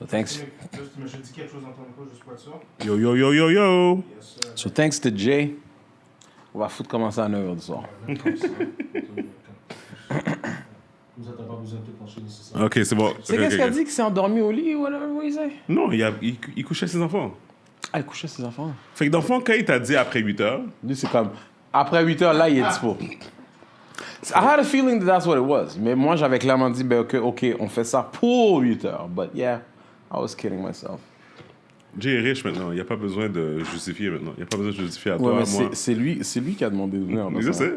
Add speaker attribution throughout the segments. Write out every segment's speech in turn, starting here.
Speaker 1: So thanks.
Speaker 2: Je dis quelque chose dans ton micro juste pour être sûr.
Speaker 3: Yo, yo, yo, yo, yo.
Speaker 2: Yes,
Speaker 1: So thanks to Jay. On va foutre commencer à 9h du soir.
Speaker 2: Comme ça. Comme ça, t'as pas besoin de te pencher nécessairement.
Speaker 3: Ok, c'est bon.
Speaker 1: C'est
Speaker 3: Ok,
Speaker 1: qu'est-ce
Speaker 3: ok,
Speaker 1: qu'elle
Speaker 3: ok.
Speaker 1: dit qu'il s'est endormi au lit ou whatever, what you say?
Speaker 3: Non, il couchait ses enfants.
Speaker 1: Ah, il couchait ses enfants.
Speaker 3: Fait que dans le fond, quand il t'a dit après 8 heures,
Speaker 1: Lui, c'est comme, après 8h, là, il est dispo. I had a feeling that that's what it was. Mais moi, j'avais clairement dit, ben, OK, on fait ça pour 8h. But yeah, I was kidding myself.
Speaker 3: Jay est riche maintenant. Il n'y a pas besoin de justifier maintenant. Il n'y a pas besoin de justifier à
Speaker 1: Ouais,
Speaker 3: toi,
Speaker 1: mais
Speaker 3: à moi.
Speaker 1: c'est lui qui a demandé de venir.
Speaker 3: Je sais.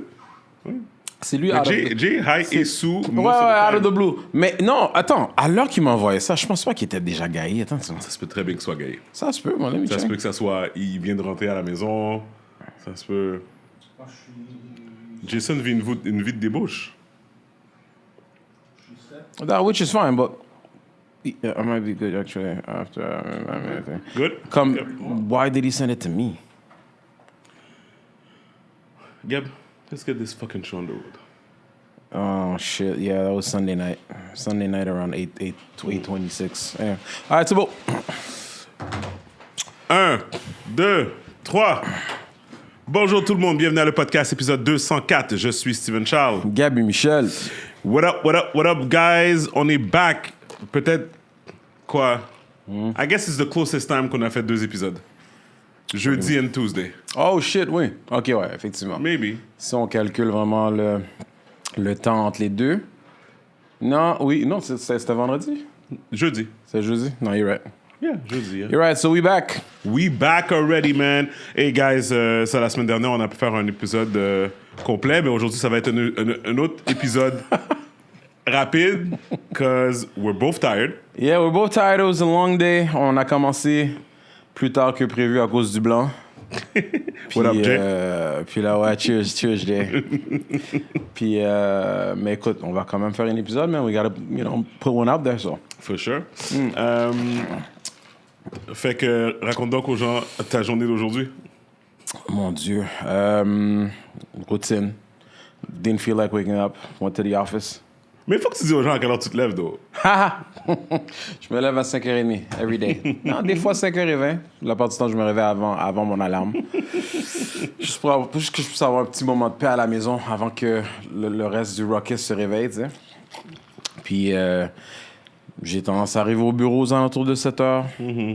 Speaker 1: C'est lui,
Speaker 3: Mais
Speaker 1: out of the-
Speaker 3: Jay high et sous.
Speaker 1: Ouais, out of the blue. Mais non, attends, à l'heure qu'il m'a envoyé ça, je pense pas qu'il était déjà gaillé. Attends,
Speaker 3: Ça se peut très bien que ce soit gay.
Speaker 1: ça se peut, mon ami.
Speaker 3: Ça se peut que ça soit... Il vient de rentrer à la maison. Ça se peut...
Speaker 2: Moi, je suis
Speaker 3: Jason vit une vie de débauche.
Speaker 2: set.
Speaker 1: That, which is fine, but I might be good actually after everything.
Speaker 3: Good?
Speaker 1: Come,
Speaker 3: Gab,
Speaker 1: why did he send it to me?
Speaker 3: Gab, let's get this fucking show on the road.
Speaker 1: Oh shit! Yeah, that was Sunday night. Sunday night around 8:26. Yeah. All right, c'est bon.
Speaker 3: 1, 2, 3. Bonjour tout le monde, bienvenue à le podcast épisode 204. Je suis Steven Charles.
Speaker 1: Gabi Michel.
Speaker 3: What up, what up, what up, guys? On est back. Peut-être quoi? I guess it's the closest time qu'on a fait 2 épisodes. Jeudi and Tuesday.
Speaker 1: Oh shit, oui. Ok, ouais, effectivement.
Speaker 3: Maybe.
Speaker 1: Si on calcule vraiment le temps entre les deux. Non, oui, non, c'était vendredi.
Speaker 3: Jeudi.
Speaker 1: C'est jeudi. Non, you're right.
Speaker 3: Yeah, jeudi. Yeah.
Speaker 1: You're right. So we back.
Speaker 3: We back already, man. Hey, guys, ça, la semaine dernière, on a pu faire un épisode complet, mais aujourd'hui, ça va être un autre épisode rapide, because we're both tired.
Speaker 1: Yeah, we're both tired. It was a long day. On a commencé plus tard que prévu à cause du blanc. Puis,
Speaker 3: What up, Jay?
Speaker 1: puis là, ouais, cheers, Jay. Puis, mais écoute, on va quand même faire un épisode, man. We gotta, put one out there, so.
Speaker 3: For sure. Fait que, raconte donc aux gens ta journée d'aujourd'hui.
Speaker 1: Mon Dieu. Routine. Didn't feel like waking up. Went to the office.
Speaker 3: Mais il faut que tu dis aux gens à quelle heure tu te lèves, though.
Speaker 1: Je me lève à 5h30, every day. Non, des fois 5h20. La part du temps, je me réveille avant mon alarme. Juste que je puisse avoir un petit moment de paix à la maison avant que le reste du ruckus se réveille, tu sais. Puis, j'ai tendance à arriver au bureau aux alentours de 7h.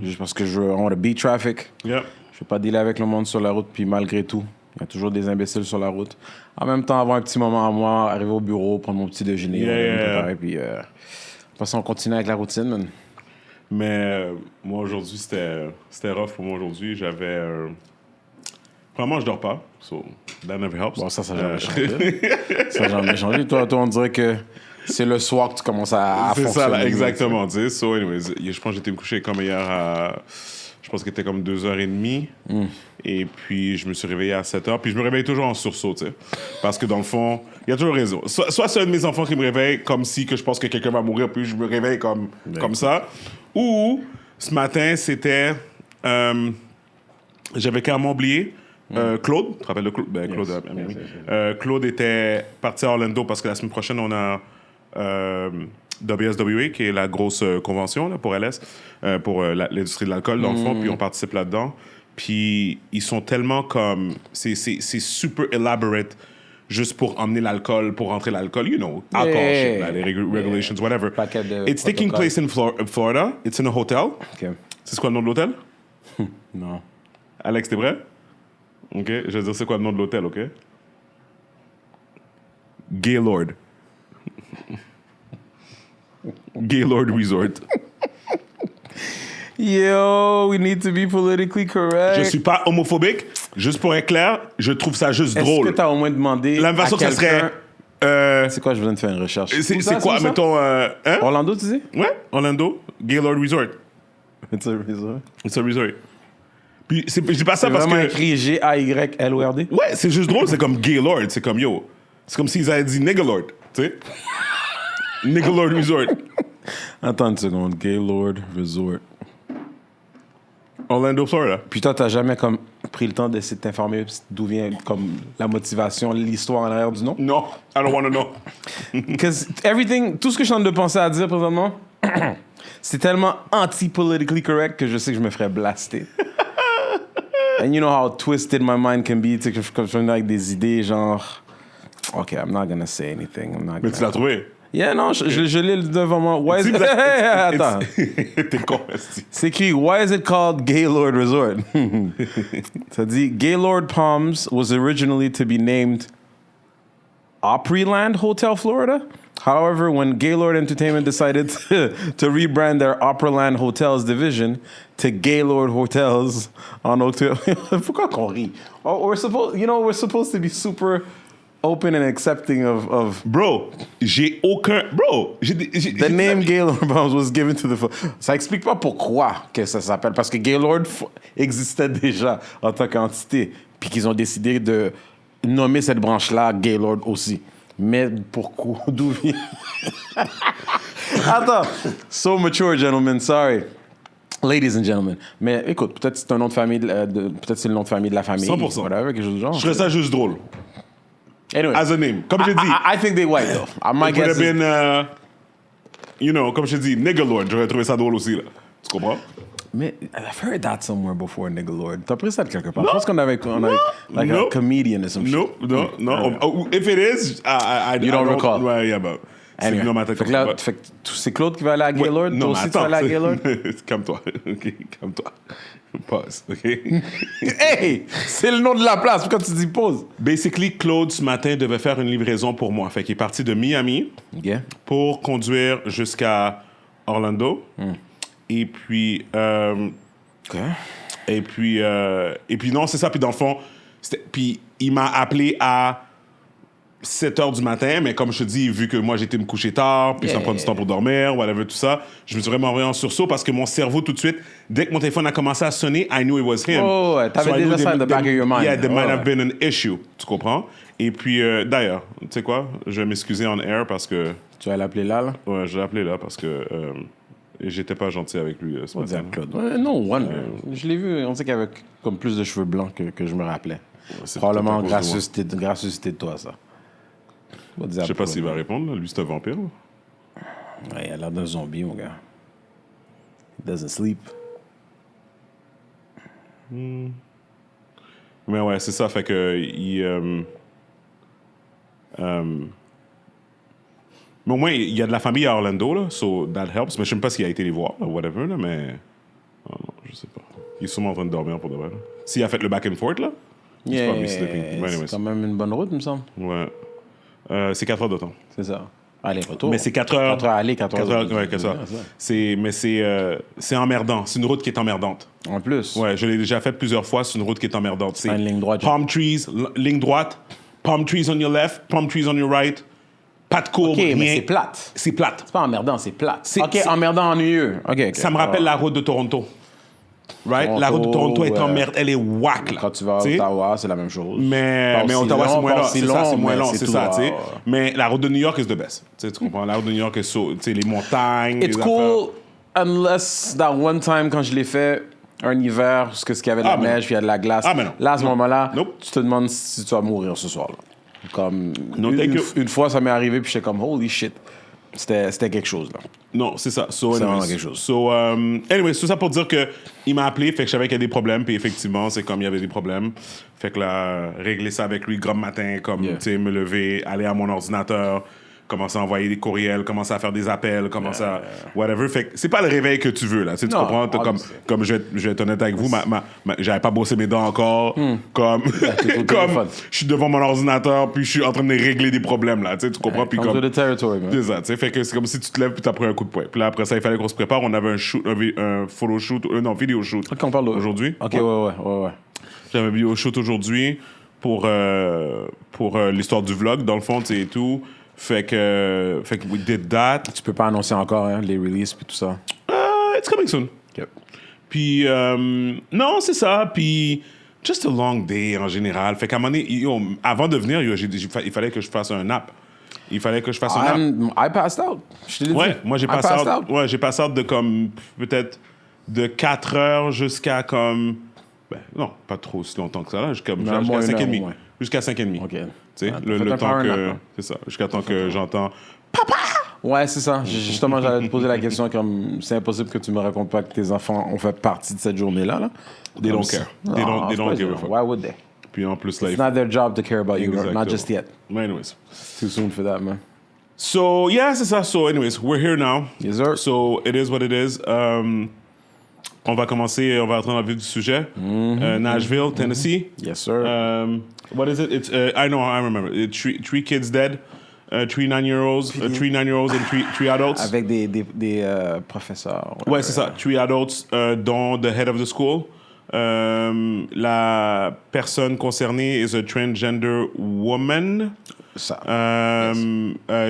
Speaker 1: Juste parce que I want to beat traffic.
Speaker 3: Yeah.
Speaker 1: Je veux pas dealer avec le monde sur la route, puis malgré tout, il y a toujours des imbéciles sur la route. En même temps, avoir un petit moment à moi, arriver au bureau, prendre mon petit déjeuner, me préparer, puis de toute façon, on continue avec la routine, man.
Speaker 3: Mais moi, aujourd'hui, c'était rough pour moi aujourd'hui. J'avais... Premièrement, je dors pas, so that never helps.
Speaker 1: Bon, ça n'a jamais changé. Ça n'a jamais changé. Toi, on dirait que c'est le soir que tu commences à
Speaker 3: C'est
Speaker 1: fonctionner.
Speaker 3: ça, là, exactement. Tu sais. So, anyways, je pense que j'étais me coucher comme hier à... Je pense qu'il était comme 2h30. Et puis, je me suis réveillé à 7h. Puis, je me réveille toujours en sursaut, tu sais. Parce que, dans le fond, il y a toujours raison. Soit c'est un de mes enfants qui me réveille comme si que je pense que quelqu'un va mourir, puis je me réveille comme ça. Ou, ce matin, c'était... j'avais carrément oublié. Claude, tu te rappelles de Claude? Ben, Claude,
Speaker 1: Yes.
Speaker 3: Claude était parti à Orlando parce que la semaine prochaine, on a... WSWA, qui est la grosse convention là, pour LS, pour l'industrie de l'alcool, dans le fond, puis on participe là-dedans. Puis ils sont tellement comme... C'est super elaborate, juste pour emmener l'alcool, pour rentrer l'alcool, alcohol, shit, là, les regulations, whatever.
Speaker 1: Paquet de
Speaker 3: It's taking
Speaker 1: protocoles.
Speaker 3: place in Florida. It's in a hotel.
Speaker 1: OK.
Speaker 3: C'est quoi le nom de l'hôtel?
Speaker 1: Non.
Speaker 3: Alex, t'es prêt? OK. Je vais dire c'est quoi le nom de l'hôtel, OK? Gaylord. Gaylord Resort.
Speaker 1: Yo, we need to be politically correct.
Speaker 3: Je suis pas homophobique. Juste pour être clair, je trouve ça juste drôle.
Speaker 1: Est-ce que t'as au moins demandé
Speaker 3: La même façon
Speaker 1: à
Speaker 3: que ça
Speaker 1: quelqu'un...
Speaker 3: serait...
Speaker 1: C'est quoi, je viens de faire une recherche.
Speaker 3: c'est quoi,
Speaker 1: ça?
Speaker 3: mettons... hein?
Speaker 1: Orlando, tu dis?
Speaker 3: Ouais, Orlando. Gaylord Resort.
Speaker 1: It's a resort.
Speaker 3: It's a resort. Puis, je dis pas ça
Speaker 1: C'est
Speaker 3: parce
Speaker 1: vraiment
Speaker 3: que...
Speaker 1: écrit G-A-Y-L-O-R-D?
Speaker 3: Ouais, c'est juste drôle, c'est comme Gaylord. C'est comme, yo... C'est comme s'ils avaient dit Niggalord, tu sais? Niggalord Resort.
Speaker 1: Attends une seconde. Gaylord Resort.
Speaker 3: Orlando, Florida.
Speaker 1: Puis toi, t'as jamais comme pris le temps d'essayer de t'informer d'où vient comme la motivation, l'histoire en arrière du nom?
Speaker 3: No, I don't want to know.
Speaker 1: Because everything, tout ce que je suis en train de penser à dire présentement, c'est tellement anti-politically correct que je sais que je me ferais blaster. And you know how twisted my mind can be, tu sais, que je viens avec des idées genre... OK, I'm not gonna say anything.
Speaker 3: Mais tu l'as trouvé?
Speaker 1: Yeah, non, je l'ai devant moi. Why is it... Attends.
Speaker 3: T'es con, esti.
Speaker 1: C'est écrit, why is it called Gaylord Resort? Ça dit, Gaylord Palms was originally to be named Opryland Hotel Florida. However, when Gaylord Entertainment decided to rebrand their Opryland Hotels division to Gaylord Hotels en octobre... Pourquoi qu'on rit? Oh, we're supposed to be super... open and accepting of
Speaker 3: Bro, j'ai aucun... Bro,
Speaker 1: the name Gaylord Palms was given to the... Ça explique pas pourquoi que ça s'appelle. Parce que Gaylord existait déjà en tant qu'entité. Puis qu'ils ont décidé de nommer cette branche-là Gaylord aussi. Mais pourquoi? D'où vient... Attends. So mature, gentlemen. Sorry. Ladies and gentlemen. Mais écoute, peut-être c'est un nom de famille... peut-être c'est le nom de famille de la famille.
Speaker 3: 100%.
Speaker 1: Whatever, quelque chose du genre.
Speaker 3: Je trouve ça juste drôle.
Speaker 1: Anyway.
Speaker 3: As a name. Comme je dis...
Speaker 1: I think they white, though. My
Speaker 3: it could
Speaker 1: guess
Speaker 3: have been... you know, comme je dis, Nigga Lord. J'aurais trouvé ça drôle aussi, là. Tu comprends?
Speaker 1: Mais I've heard that somewhere before, Nigga Lord. T'as pris ça de quelque part? Je pense qu'on avait like
Speaker 3: Nope.
Speaker 1: a comedian or some shit.
Speaker 3: No. If it is, I
Speaker 1: You don't recall.
Speaker 3: Ouais, yeah, but... C'est venu dans ma tête.
Speaker 1: Fait que là, c'est Claude qui va aller à Gaylord?
Speaker 3: Non,
Speaker 1: Toi
Speaker 3: mais
Speaker 1: aussi, tu vas
Speaker 3: attends.
Speaker 1: aller à Gaylord?
Speaker 3: Calme-toi. OK, calme-toi. Pause, OK?
Speaker 1: Hey! C'est le nom de la place. Pourquoi tu dis pause?
Speaker 3: Basically, Claude, ce matin, devait faire une livraison pour moi. Fait qu'il est parti de Miami
Speaker 1: Yeah.
Speaker 3: pour conduire jusqu'à Orlando. Et puis...
Speaker 1: OK.
Speaker 3: Et puis non, c'est ça. Puis dans le fond, puis il m'a appelé à 7 h du matin, mais comme je te dis, vu que moi j'étais me coucher tard, puis ça me prend du temps pour dormir, whatever, tout ça, je me suis vraiment envoyé en sursaut parce que mon cerveau, tout de suite, dès que mon téléphone a commencé à sonner, I knew it was him.
Speaker 1: Oh, ouais, t'avais
Speaker 3: I knew
Speaker 1: déjà ça in the back of your mind.
Speaker 3: Yeah, there might
Speaker 1: Oh,
Speaker 3: have been an issue. Tu comprends? Et puis, d'ailleurs, tu sais quoi? Je vais m'excuser en air parce que...
Speaker 1: Tu vas l'appeler là?
Speaker 3: Ouais, je l'ai appelé là parce que j'étais pas gentil avec lui ce
Speaker 1: On va
Speaker 3: matin.
Speaker 1: dire Claude. No wonder. Je l'ai vu, on sait qu'il avait comme plus de cheveux blancs que je me rappelais. Probablement
Speaker 3: peut-être à cause de moi.
Speaker 1: gracieuseté de toi, ça.
Speaker 3: Je sais pas s'il va répondre, là. Lui, c'est un vampire. Là.
Speaker 1: Ouais, il a l'air d'un zombie, mon gars. He doesn't sleep.
Speaker 3: Mais ouais, c'est ça. Fait que mais au moins, il y a de la famille à Orlando, là, so that helps. Mais je sais même pas s'il a été les voir, là, whatever, là, mais... Oh non, je sais pas. Il est sûrement en train de dormir pour de vrai. Là. S'il a fait le back and forth, là, he's probably sleeping. But anyways.
Speaker 1: C'est quand même une bonne route, il me semble.
Speaker 3: Ouais. C'est 4 heures de temps.
Speaker 1: C'est ça. Aller-retour.
Speaker 3: Mais c'est 4 heures...
Speaker 1: 4 heures aller, 4 heures retour.
Speaker 3: Ouais, que ça.
Speaker 1: Ouais,
Speaker 3: Mais c'est emmerdant. C'est une route qui est emmerdante.
Speaker 1: En plus.
Speaker 3: Ouais, je l'ai déjà fait plusieurs fois. C'est une route qui est emmerdante. C'est
Speaker 1: une ligne droite.
Speaker 3: Palm trees, ligne droite. Palm trees on your left, palm trees on your right. Pas de courbe,
Speaker 1: OK,
Speaker 3: rien.
Speaker 1: mais c'est plate.
Speaker 3: C'est plate.
Speaker 1: C'est pas emmerdant, c'est plate.
Speaker 3: C'est-
Speaker 1: OK,
Speaker 3: c'est-
Speaker 1: emmerdant, ennuyeux. OK.
Speaker 3: Ça me rappelle la route de Toronto. Right?
Speaker 1: Toronto,
Speaker 3: La route de Toronto est
Speaker 1: ouais.
Speaker 3: emmerdante. Elle est whack, là.
Speaker 1: Quand tu vas à
Speaker 3: T'sais?
Speaker 1: Ottawa, c'est la même chose.
Speaker 3: Mais
Speaker 1: Pas aussi
Speaker 3: Ottawa, c'est
Speaker 1: long,
Speaker 3: moins
Speaker 1: pas
Speaker 3: long.
Speaker 1: aussi
Speaker 3: C'est ça, c'est
Speaker 1: long,
Speaker 3: moins
Speaker 1: mais
Speaker 3: long,
Speaker 1: c'est
Speaker 3: c'est
Speaker 1: tout
Speaker 3: ça, tu sais.
Speaker 1: droit.
Speaker 3: Mais la route de New York is the best. Tu sais, tu comprends? La route de New York est les montagnes.
Speaker 1: It's
Speaker 3: les
Speaker 1: cool, unless that one time, quand je l'ai fait, un hiver, parce que qu'il y avait de la
Speaker 3: Ah, mais
Speaker 1: neige,
Speaker 3: non.
Speaker 1: puis il y a de la glace.
Speaker 3: Ah, mais non.
Speaker 1: Là, à ce
Speaker 3: Non.
Speaker 1: moment-là,
Speaker 3: Nope.
Speaker 1: tu te demandes si tu vas mourir ce soir-là. Comme,
Speaker 3: No, thank you.
Speaker 1: une fois, ça m'est arrivé, puis j'étais comme, holy shit. C'était quelque chose, là.
Speaker 3: Non, c'est ça.
Speaker 1: C'est vraiment quelque chose.
Speaker 3: So, anyway, c'est tout ça pour dire que il m'a appelé, fait que je savais qu'il y a des problèmes, puis effectivement, c'est comme il y avait des problèmes. Fait que là, régler ça avec lui, grand matin, comme,
Speaker 1: Yeah.
Speaker 3: tu sais, me lever, aller à mon ordinateur, commencer à envoyer des courriels, commencer à faire des appels, commencer à... whatever. Fait que c'est pas le réveil que tu veux, là. Tu sais, tu
Speaker 1: Non,
Speaker 3: comprends? T'as comme je vais être honnête avec vous, j'avais pas bossé mes dents encore. Comme,
Speaker 1: t'es au
Speaker 3: comme
Speaker 1: téléphone.
Speaker 3: je suis devant mon ordinateur, puis je suis en train de régler des problèmes, là. Tu sais, tu comprends? Puis
Speaker 1: Comes
Speaker 3: comme...
Speaker 1: with the territory, man.
Speaker 3: C'est ça, tu sais. Fait que c'est comme si tu te lèves puis t'as pris un coup de poing. Puis là, après ça, il fallait qu'on se prépare. On avait un photo shoot, non, vidéo shoot.
Speaker 1: OK, on parle
Speaker 3: Aujourd'hui.
Speaker 1: OK, ouais.
Speaker 3: J'avais un vidéo shoot aujourd'hui pour l'histoire du vlog, dans le fond, tu sais, et tout. Fait que we did that.
Speaker 1: Tu peux pas annoncer encore, hein, les releases, puis tout ça.
Speaker 3: It's coming soon.
Speaker 1: OK.
Speaker 3: Puis, non, c'est ça. Puis, just a long day en général. Fait qu'à un moment donné, avant de venir, il fallait que je fasse un nap. Il fallait que je fasse un nap.
Speaker 1: I passed out. Je te l'ai
Speaker 3: Ouais,
Speaker 1: dit.
Speaker 3: moi j'ai
Speaker 1: I
Speaker 3: passé
Speaker 1: passed
Speaker 3: out. Ouais, j'ai passé out de comme peut-être de 4 heures jusqu'à comme non, pas trop si longtemps que ça là, jusqu'à
Speaker 1: moins
Speaker 3: 5h30.
Speaker 1: une heure, ouais.
Speaker 3: Jusqu'à 5h30.
Speaker 1: OK.
Speaker 3: Tu sais,
Speaker 1: Ah,
Speaker 3: le
Speaker 1: faites un
Speaker 3: temps
Speaker 1: power
Speaker 3: que
Speaker 1: nap, là.
Speaker 3: c'est ça, jusqu'à temps que j'entends papa.
Speaker 1: Ouais, c'est ça. Justement, j'allais te poser la question comme c'est impossible que tu me racontes pas que tes enfants ont fait partie de cette journée-là. Là.
Speaker 3: They don't care. They don't give a fuck.
Speaker 1: Why would they?
Speaker 3: Puis en plus, là,
Speaker 1: It's not their job to care about you,
Speaker 3: Exactement.
Speaker 1: not just yet.
Speaker 3: But anyways.
Speaker 1: Too soon for that, man.
Speaker 3: So, yeah, c'est ça. So, anyways, we're here now.
Speaker 1: Yes, sir.
Speaker 3: So, it is what it is. On va commencer, on va entrer dans le vif du sujet. Nashville, Tennessee.
Speaker 1: Yes, sir.
Speaker 3: What is it? It's I know, I remember. It's three kids dead, 3 9-year-olds, 3 9-year-olds and three adults.
Speaker 1: Avec des professeurs.
Speaker 3: Ouais, c'est ça. 3 adults, dont the head of the school. La personne concernée is a transgender woman.
Speaker 1: Ça.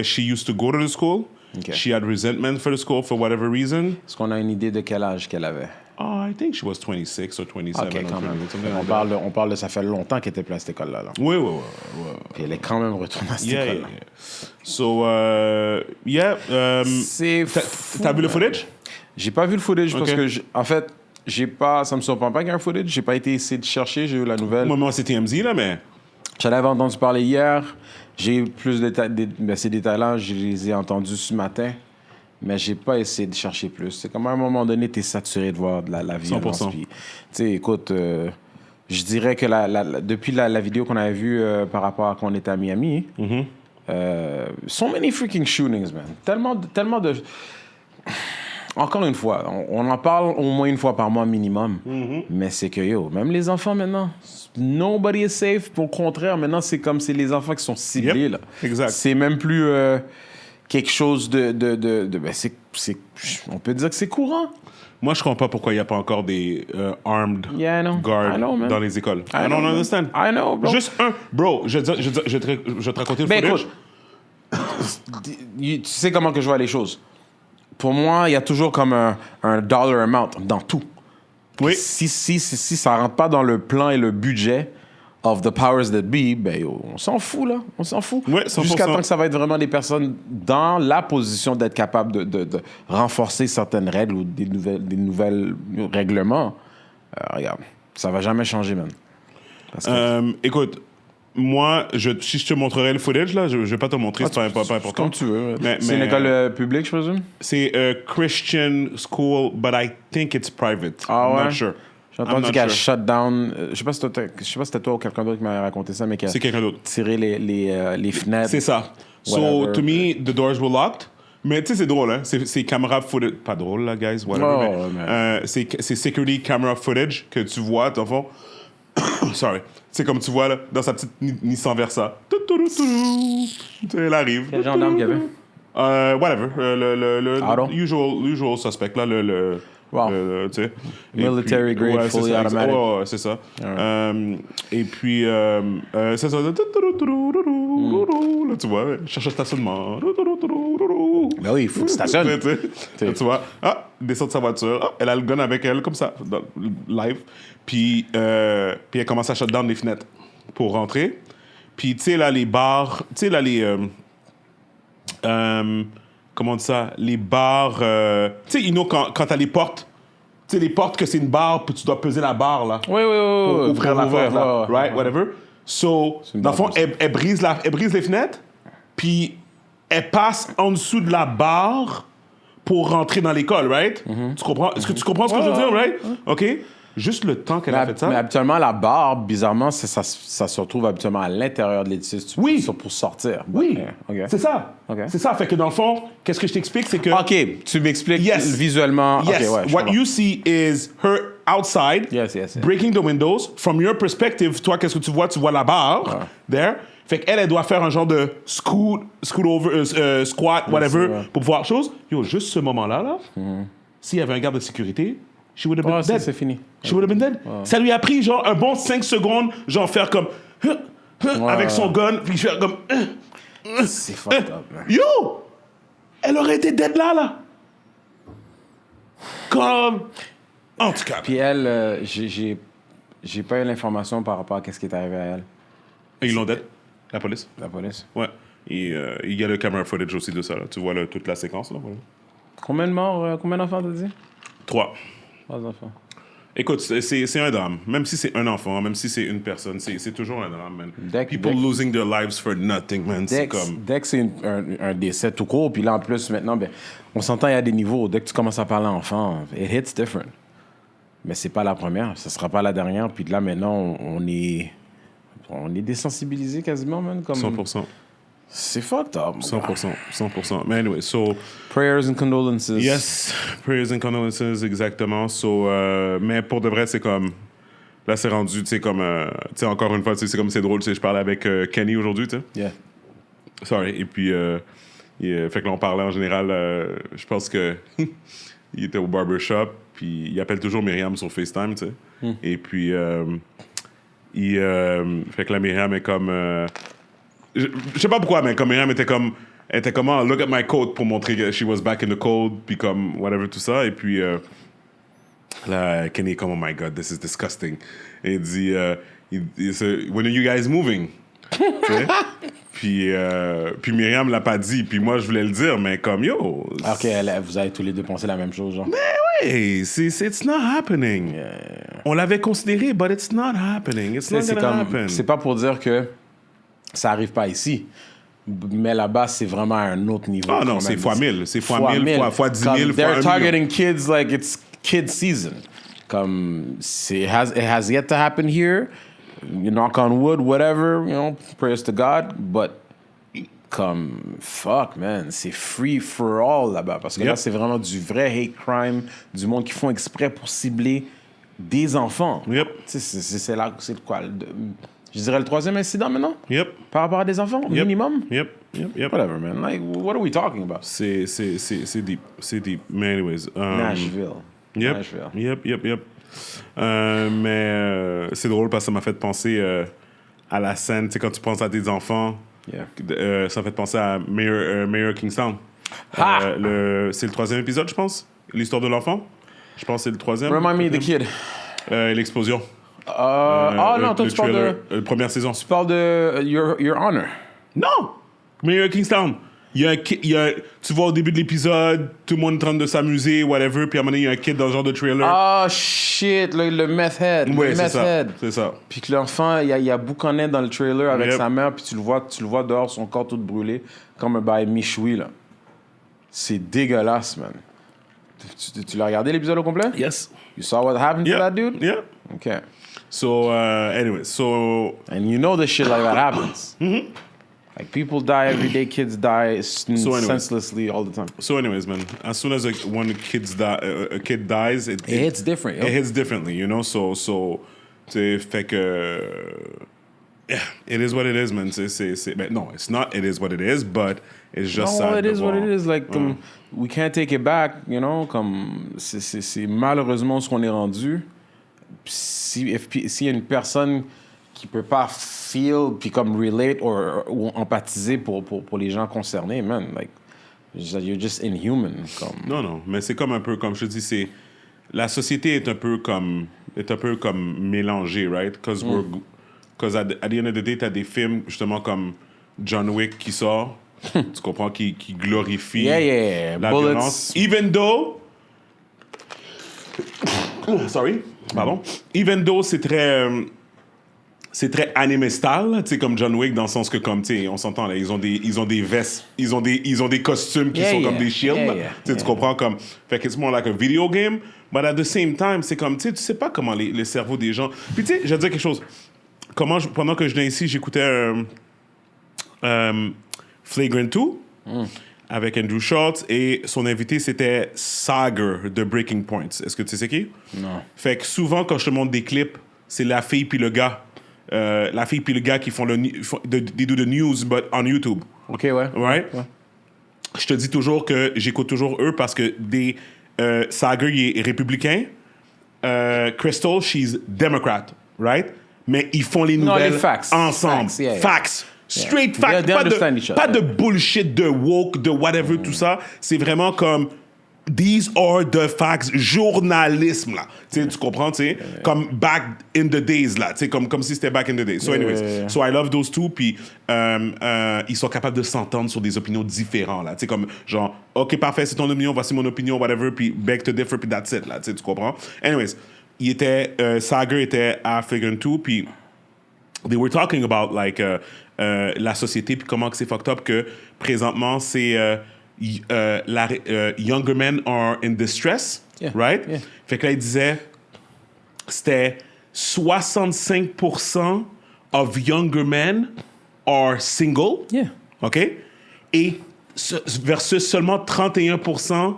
Speaker 3: She used to go to the school.
Speaker 1: Okay.
Speaker 3: She had resentment for the school for whatever reason.
Speaker 1: Est-ce qu'on a une idée de quel âge qu'elle avait?
Speaker 3: Oh, I think she was 26 or 27.
Speaker 1: OK,
Speaker 3: or
Speaker 1: quand même.
Speaker 3: something
Speaker 1: On
Speaker 3: like that.
Speaker 1: parle de ça fait longtemps qu'elle était plus à cette école-là. Là.
Speaker 3: Oui.
Speaker 1: Puis elle est quand même retournée à cette
Speaker 3: Yeah.
Speaker 1: école-là.
Speaker 3: So, yeah.
Speaker 1: C'est
Speaker 3: T'as vu le footage?
Speaker 1: J'ai pas vu le footage parce
Speaker 3: Ok.
Speaker 1: que, en fait, ça me surprend pas qu'il y ait un footage. J'ai pas été essayer de chercher, j'ai eu la nouvelle.
Speaker 3: Moi, c'est TMZ, là, mais...
Speaker 1: J'en avais entendu parler hier. J'ai eu plus de ces détails-là, je les ai entendus ce matin. Mais j'ai pas essayé de chercher plus. C'est comme à un moment donné, t'es saturé de voir de la violence.
Speaker 3: 100%.
Speaker 1: Puis, tu sais, écoute, je dirais que depuis la vidéo qu'on avait vue par rapport à quand on était à Miami, so many freaking shootings, man. Tellement de... Encore une fois, on en parle au moins une fois par mois minimum. Mais c'est que, même les enfants maintenant, nobody is safe. Pour le contraire, maintenant, c'est comme c'est les enfants qui sont ciblés.
Speaker 3: Yep,
Speaker 1: là.
Speaker 3: exact.
Speaker 1: C'est même plus quelque chose de on peut dire que c'est courant.
Speaker 3: Moi, je comprends pas pourquoi il n'y a pas encore des armed
Speaker 1: Yeah, I know.
Speaker 3: guards
Speaker 1: I know, man.
Speaker 3: dans les écoles. I
Speaker 1: know,
Speaker 3: don't
Speaker 1: man.
Speaker 3: understand.
Speaker 1: I know, bro.
Speaker 3: Juste un. Bro, je vais te raconter le
Speaker 1: Ben
Speaker 3: footage.
Speaker 1: écoute, tu sais comment que je vois les choses. Pour moi, il y a toujours comme un dollar amount dans tout.
Speaker 3: Oui.
Speaker 1: Si ça rentre pas dans le plan et le budget of the powers that be, ben on s'en fout, là. On s'en fout.
Speaker 3: Ouais, 100%.
Speaker 1: Jusqu'à temps que ça va être vraiment des personnes dans la position d'être capable de renforcer certaines règles ou des nouvelles règlements. Regarde, ça va jamais changer, man. Parce que-
Speaker 3: Écoute, moi, si je te montrerais le footage, là, je vais pas te montrer, c'est pas important.
Speaker 1: Comme tu veux.
Speaker 3: Mais-
Speaker 1: C'est une
Speaker 3: mais-
Speaker 1: école publique, je présume?
Speaker 3: C'est a Christian school, but I think it's private.
Speaker 1: Ah
Speaker 3: I'm
Speaker 1: ouais?
Speaker 3: not sure.
Speaker 1: J'ai
Speaker 3: I'm
Speaker 1: entendu
Speaker 3: not
Speaker 1: qu'elle
Speaker 3: sure.
Speaker 1: shut down. Je sais pas si c'était toi ou quelqu'un d'autre qui m'avait raconté ça, mais qu'elle
Speaker 3: C'est quelqu'un d'autre.
Speaker 1: tiré les fenêtres.
Speaker 3: C'est ça. So,
Speaker 1: Whatever.
Speaker 3: to me, the doors were locked. Mais tu sais, c'est drôle, hein? C'est caméra footage. Pas drôle, là, guys, whatever.
Speaker 1: Oh,
Speaker 3: mais, c'est security camera footage que tu vois, dans le fond. Sorry. C'est comme tu vois, là, dans sa petite Nissan Versa. Elle arrive.
Speaker 1: Quel gendarme qu'il y avait?
Speaker 3: Whatever. Le
Speaker 1: Auto?
Speaker 3: usual suspect, là,
Speaker 1: Wow.
Speaker 3: tu sais. Et
Speaker 1: Military
Speaker 3: puis-
Speaker 1: grade,
Speaker 3: ouais, c'est
Speaker 1: fully
Speaker 3: ça,
Speaker 1: automatic.
Speaker 3: ouais, c'est ça. Et puis, c'est ça. Là, tu vois, cherche le stationnement.
Speaker 1: Ben oui, il faut que tu stationnes.
Speaker 3: Tu sais, là, tu vois, descend de sa voiture. Elle a le gun avec elle, comme ça, dans, live. Puis elle commence à shut down les fenêtres pour rentrer. Puis, tu sais, là, les bars, tu sais, là, les... comment on dit ça? Les bars... tu sais, quand t'as les portes, tu sais, les portes que c'est une barre, puis tu dois peser la barre, là.
Speaker 1: Oui,
Speaker 3: Pour ouvrir la porte, là.
Speaker 1: ouais.
Speaker 3: Right? Whatever. So,
Speaker 1: une
Speaker 3: dans le fond,
Speaker 1: barre comme
Speaker 3: elle brise les fenêtres, puis elle passe en dessous de la barre pour rentrer dans l'école, right? Tu comprends? Est-ce que tu comprends ce que je veux dire, right? OK? Juste le temps qu'elle a fait ça.
Speaker 1: Mais habituellement, la barre, bizarrement, ça se retrouve habituellement à l'intérieur de l'édifice.
Speaker 3: Oui.
Speaker 1: Pour sortir.
Speaker 3: Oui,
Speaker 1: OK.
Speaker 3: c'est ça.
Speaker 1: OK.
Speaker 3: C'est ça. Fait que dans le fond, qu'est-ce que je t'explique, c'est que...
Speaker 1: OK, tu m'expliques
Speaker 3: Yes.
Speaker 1: visuellement.
Speaker 3: Yes,
Speaker 1: OK, ouais, je
Speaker 3: what
Speaker 1: comprends.
Speaker 3: you see is her outside,
Speaker 1: Yes.
Speaker 3: breaking the windows. From your perspective, toi, qu'est-ce que tu vois? Tu vois la barre, there. Fait qu'elle, elle doit faire un genre de scoot over, squat, whatever,
Speaker 1: ouais.
Speaker 3: pour pouvoir chose. Yo, juste ce moment-là, là, s'il y avait un garde de sécurité, she would have been
Speaker 1: Ouais,
Speaker 3: dead.
Speaker 1: c'est fini.
Speaker 3: She would have been dead. Ça lui a pris, genre, un bon 5 secondes, genre, faire comme... avec son gun, puis faire comme...
Speaker 1: C'est fucked up, man.
Speaker 3: Yo! Elle aurait été dead là. Comme... En tout cas.
Speaker 1: Puis elle, j'ai pas eu l'information par rapport à ce qui est arrivé à elle,
Speaker 3: Et ils l'ont dead, la police.
Speaker 1: la police.
Speaker 3: Ouais. Et il y a le camera footage aussi de ça. Là. Tu vois là, toute la séquence. Là, voilà.
Speaker 1: Combien de morts, combien d'enfants t'as dit?
Speaker 3: 3.
Speaker 1: 3 enfants.
Speaker 3: Écoute, c'est un drame. Même si c'est un enfant, même si c'est une personne, c'est toujours un drame, man. People
Speaker 1: Dès-
Speaker 3: losing their lives for nothing, man. C'est comme...
Speaker 1: Dès que c'est un décès tout court, puis là, en plus, maintenant, ben, on s'entend, il y a des niveaux. Dès que tu commences à parler enfant, it hits different. Mais c'est pas la première, ce sera pas la dernière. Puis là, maintenant, on est désensibilisé quasiment, man. Comme...
Speaker 3: 100%.
Speaker 1: C'est fucked up. mon gars.
Speaker 3: 100%. Mais anyway, so...
Speaker 1: Prayers and condolences.
Speaker 3: Yes, prayers and condolences, exactement. So, mais pour de vrai, c'est comme... Là, c'est rendu, tu sais, comme... tu sais, encore une fois, tu sais, c'est comme c'est drôle, tu sais, je parlais avec Kenny aujourd'hui, tu sais.
Speaker 1: Yeah.
Speaker 3: Sorry. Et puis, fait que là, on parlait en général, je pense que... il était au barbershop, puis il appelle toujours Myriam sur FaceTime, tu sais. Et puis, fait que la Myriam est comme... je sais pas pourquoi, mais comme Myriam était comme... Elle était comme, oh, look at my coat, pour montrer que she was back in the cold, puis comme, whatever, tout ça. Et puis, là, Kenny est comme, oh my God, this is disgusting. Et il dit, when are you guys moving? Tu sais? Puis Myriam l'a pas dit, puis moi, je voulais le dire, mais comme, yo...
Speaker 1: OK, vous avez tous les deux pensé la même chose, genre.
Speaker 3: Hey, it's not happening. On l'avait considéré, but it's not happening. It's not gonna happen.
Speaker 1: C'est pas pour dire que ça arrive pas ici. Mais là-bas, c'est vraiment à un autre niveau.
Speaker 3: Ah non,
Speaker 1: quand
Speaker 3: c'est
Speaker 1: même.
Speaker 3: fois 1000. C'est fois 1000, fois 10 000, fois 1
Speaker 1: They're
Speaker 3: million.
Speaker 1: targeting kids like it's kid season. Comme, it has yet to happen here. You knock on wood, whatever, you know, prayers to God. But, comme, fuck, man, c'est free for all là-bas. Parce que là,
Speaker 3: Yep.
Speaker 1: c'est vraiment du vrai hate crime, du monde qui font exprès pour cibler des enfants.
Speaker 3: Yep.
Speaker 1: Tu sais, c'est là, c'est quoi? Je dirais le troisième incident maintenant?
Speaker 3: Yep.
Speaker 1: Par rapport à des enfants,
Speaker 3: Yep.
Speaker 1: minimum?
Speaker 3: Yep.
Speaker 1: Whatever, man. Like, what are we talking about?
Speaker 3: C'est deep. C'est deep. Mais anyways.
Speaker 1: Nashville.
Speaker 3: Yep.
Speaker 1: Nashville.
Speaker 3: Yep. Mais c'est drôle parce que ça m'a fait penser à la scène, tu sais, quand tu penses à tes enfants,
Speaker 1: Yeah.
Speaker 3: ça fait penser à Mayor Kingstown.
Speaker 1: Ha!
Speaker 3: C'est le troisième épisode, je pense. L'histoire de l'enfant. Je pense que c'est le troisième.
Speaker 1: Remind me of the kid.
Speaker 3: L'explosion.
Speaker 1: Non, toi, tu parles de...
Speaker 3: Première saison.
Speaker 1: Tu parles de Your Honor.
Speaker 3: Non! Mayor Kingstown. Il y a, tu vois au début de l'épisode, tout le monde est en train de s'amuser, whatever, puis à un moment donné, il y a un kid dans ce genre de trailer.
Speaker 1: Ah, shit, le meth head.
Speaker 3: Ouais,
Speaker 1: le
Speaker 3: c'est
Speaker 1: meth
Speaker 3: ça.
Speaker 1: head.
Speaker 3: C'est ça.
Speaker 1: Puis que l'enfant, il y a Boucanet dans le trailer avec
Speaker 3: Yep.
Speaker 1: sa mère, puis tu le vois dehors, son corps tout brûlé, comme un bail michoui, là. C'est dégueulasse, man. Tu l'as regardé l'épisode au complet?
Speaker 3: Yes.
Speaker 1: You saw what happened to that dude?
Speaker 3: Yeah.
Speaker 1: Okay.
Speaker 3: So, anyway, so...
Speaker 1: And you know the shit like that happens. Like people die every day, kids die
Speaker 3: anyways.
Speaker 1: senselessly all the time.
Speaker 3: So anyways, man, as soon as when a kid dies, it
Speaker 1: hits different, yo.
Speaker 3: It hits differently, you know. So, tu sais, fait que... yeah, it is what it is, man. But no, it's not it is what it is, but it's just
Speaker 1: No,
Speaker 3: sad
Speaker 1: it
Speaker 3: de
Speaker 1: is what
Speaker 3: voir.
Speaker 1: it is. Like, we can't take it back, you know. Comme, c'est malheureusement ce qu'on est rendu. S'il y a une personne qui peut pas feel, puis comme relate ou empathiser pour les gens concernés, man, like, you're just inhuman. Comme.
Speaker 3: Non, mais c'est comme un peu, comme je te dis, c'est... La société est un peu comme mélangée, right? Because at the end of the day, t'as des films, justement, comme John Wick qui sort, tu comprends, qui glorifie
Speaker 1: Yeah.
Speaker 3: la
Speaker 1: Bullets.
Speaker 3: violence. Even though... Sorry. Pardon. Even though c'est très anime style, tu sais, comme John Wick, dans le sens que, comme, tu sais, on s'entend, là, ils ont des vestes, ils ont des costumes qui sont comme des shields, là. Tu sais, tu comprends, comme, fait que it's more like a video game, but at the same time, c'est comme, tu sais pas comment les cerveaux des gens... Puis, tu sais, je vais te dire quelque chose. Pendant que je venais ici, j'écoutais Flagrant 2, avec Andrew Schultz, et son invité, c'était Sager de Breaking Points. Est-ce que tu sais c'est qui?
Speaker 1: Non.
Speaker 3: Fait que souvent, quand je te montre des clips, c'est la fille puis le gars. La fille puis le gars qui font they do the news, but on YouTube.
Speaker 1: OK, ouais.
Speaker 3: Right?
Speaker 1: Ouais.
Speaker 3: Je te dis toujours que j'écoute toujours eux parce que Sager, il est républicain. Crystal, she's Democrat, right? Mais ils font les
Speaker 1: Non,
Speaker 3: nouvelles
Speaker 1: les facts.
Speaker 3: ensemble.
Speaker 1: Facts, yeah.
Speaker 3: Facts. Straight
Speaker 1: Yeah.
Speaker 3: facts.
Speaker 1: They understand each other.
Speaker 3: Pas de bullshit, de woke, de whatever, tout ça. C'est vraiment comme... These are the facts. Journalisme, là. Tu sais, tu comprends, tu sais? Comme back in the days, là. Tu sais, comme si c'était back in the days. So anyways, so I love those two. Puis ils sont capables de s'entendre sur des opinions différentes, là. Tu sais, comme genre, OK, parfait, c'est ton opinion, voici mon opinion, whatever. Puis beg to differ, puis that's it, là. Tu sais, tu comprends? Anyways, Sager était à Figure 2, puis they were talking about, like, la société, puis comment que c'est fucked up que, présentement, c'est... younger men are in distress,
Speaker 1: Yeah.
Speaker 3: right?
Speaker 1: Yeah.
Speaker 3: Fait que là, il disait, c'était 65% of younger men are single,
Speaker 1: Yeah.
Speaker 3: OK? Et versus seulement 31%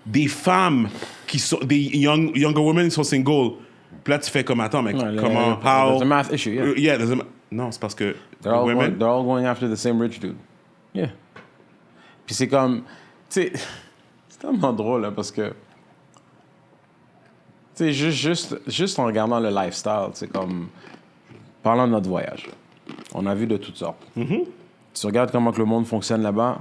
Speaker 3: des femmes qui sont, des younger women qui sont single. Puis là, tu fais comme, attends, mais comment, how...
Speaker 1: There's a math issue, yeah.
Speaker 3: Yeah, non, c'est parce que
Speaker 1: They're all,
Speaker 3: women...
Speaker 1: they're all going after the same rich dude. Yeah. Puis c'est comme... Tu sais, c'est tellement drôle, là, parce que... Tu sais, juste en regardant le lifestyle, c'est comme... Parlant de notre voyage, on a vu de toutes sortes. Tu regardes comment que le monde fonctionne là-bas,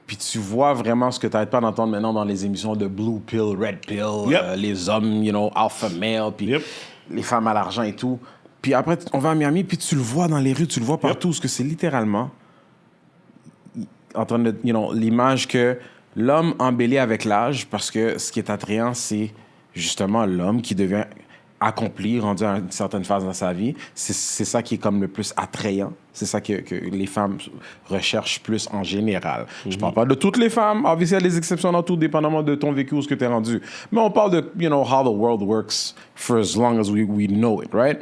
Speaker 1: puis tu vois vraiment ce que tu n'arrêtes pas d'entendre maintenant dans les émissions de Blue Pill, Red Pill,
Speaker 3: Yep.
Speaker 1: les hommes, alpha male, puis
Speaker 3: Yep.
Speaker 1: les femmes à l'argent et tout. Puis après, on va à Miami, puis tu le vois dans les rues, tu le vois partout, parce que c'est littéralement en train de, l'image que l'homme embellit avec l'âge, parce que ce qui est attrayant, c'est justement l'homme qui devient accompli, rendu à une certaine phase dans sa vie. C'est ça qui est comme le plus attrayant. C'est ça que les femmes recherchent plus en général. Je parle pas de toutes les femmes. Obviously, il y a des exceptions dans tout, dépendamment de ton vécu ou ce que tu es rendu. Mais on parle de, how the world works for as long as we know it, right?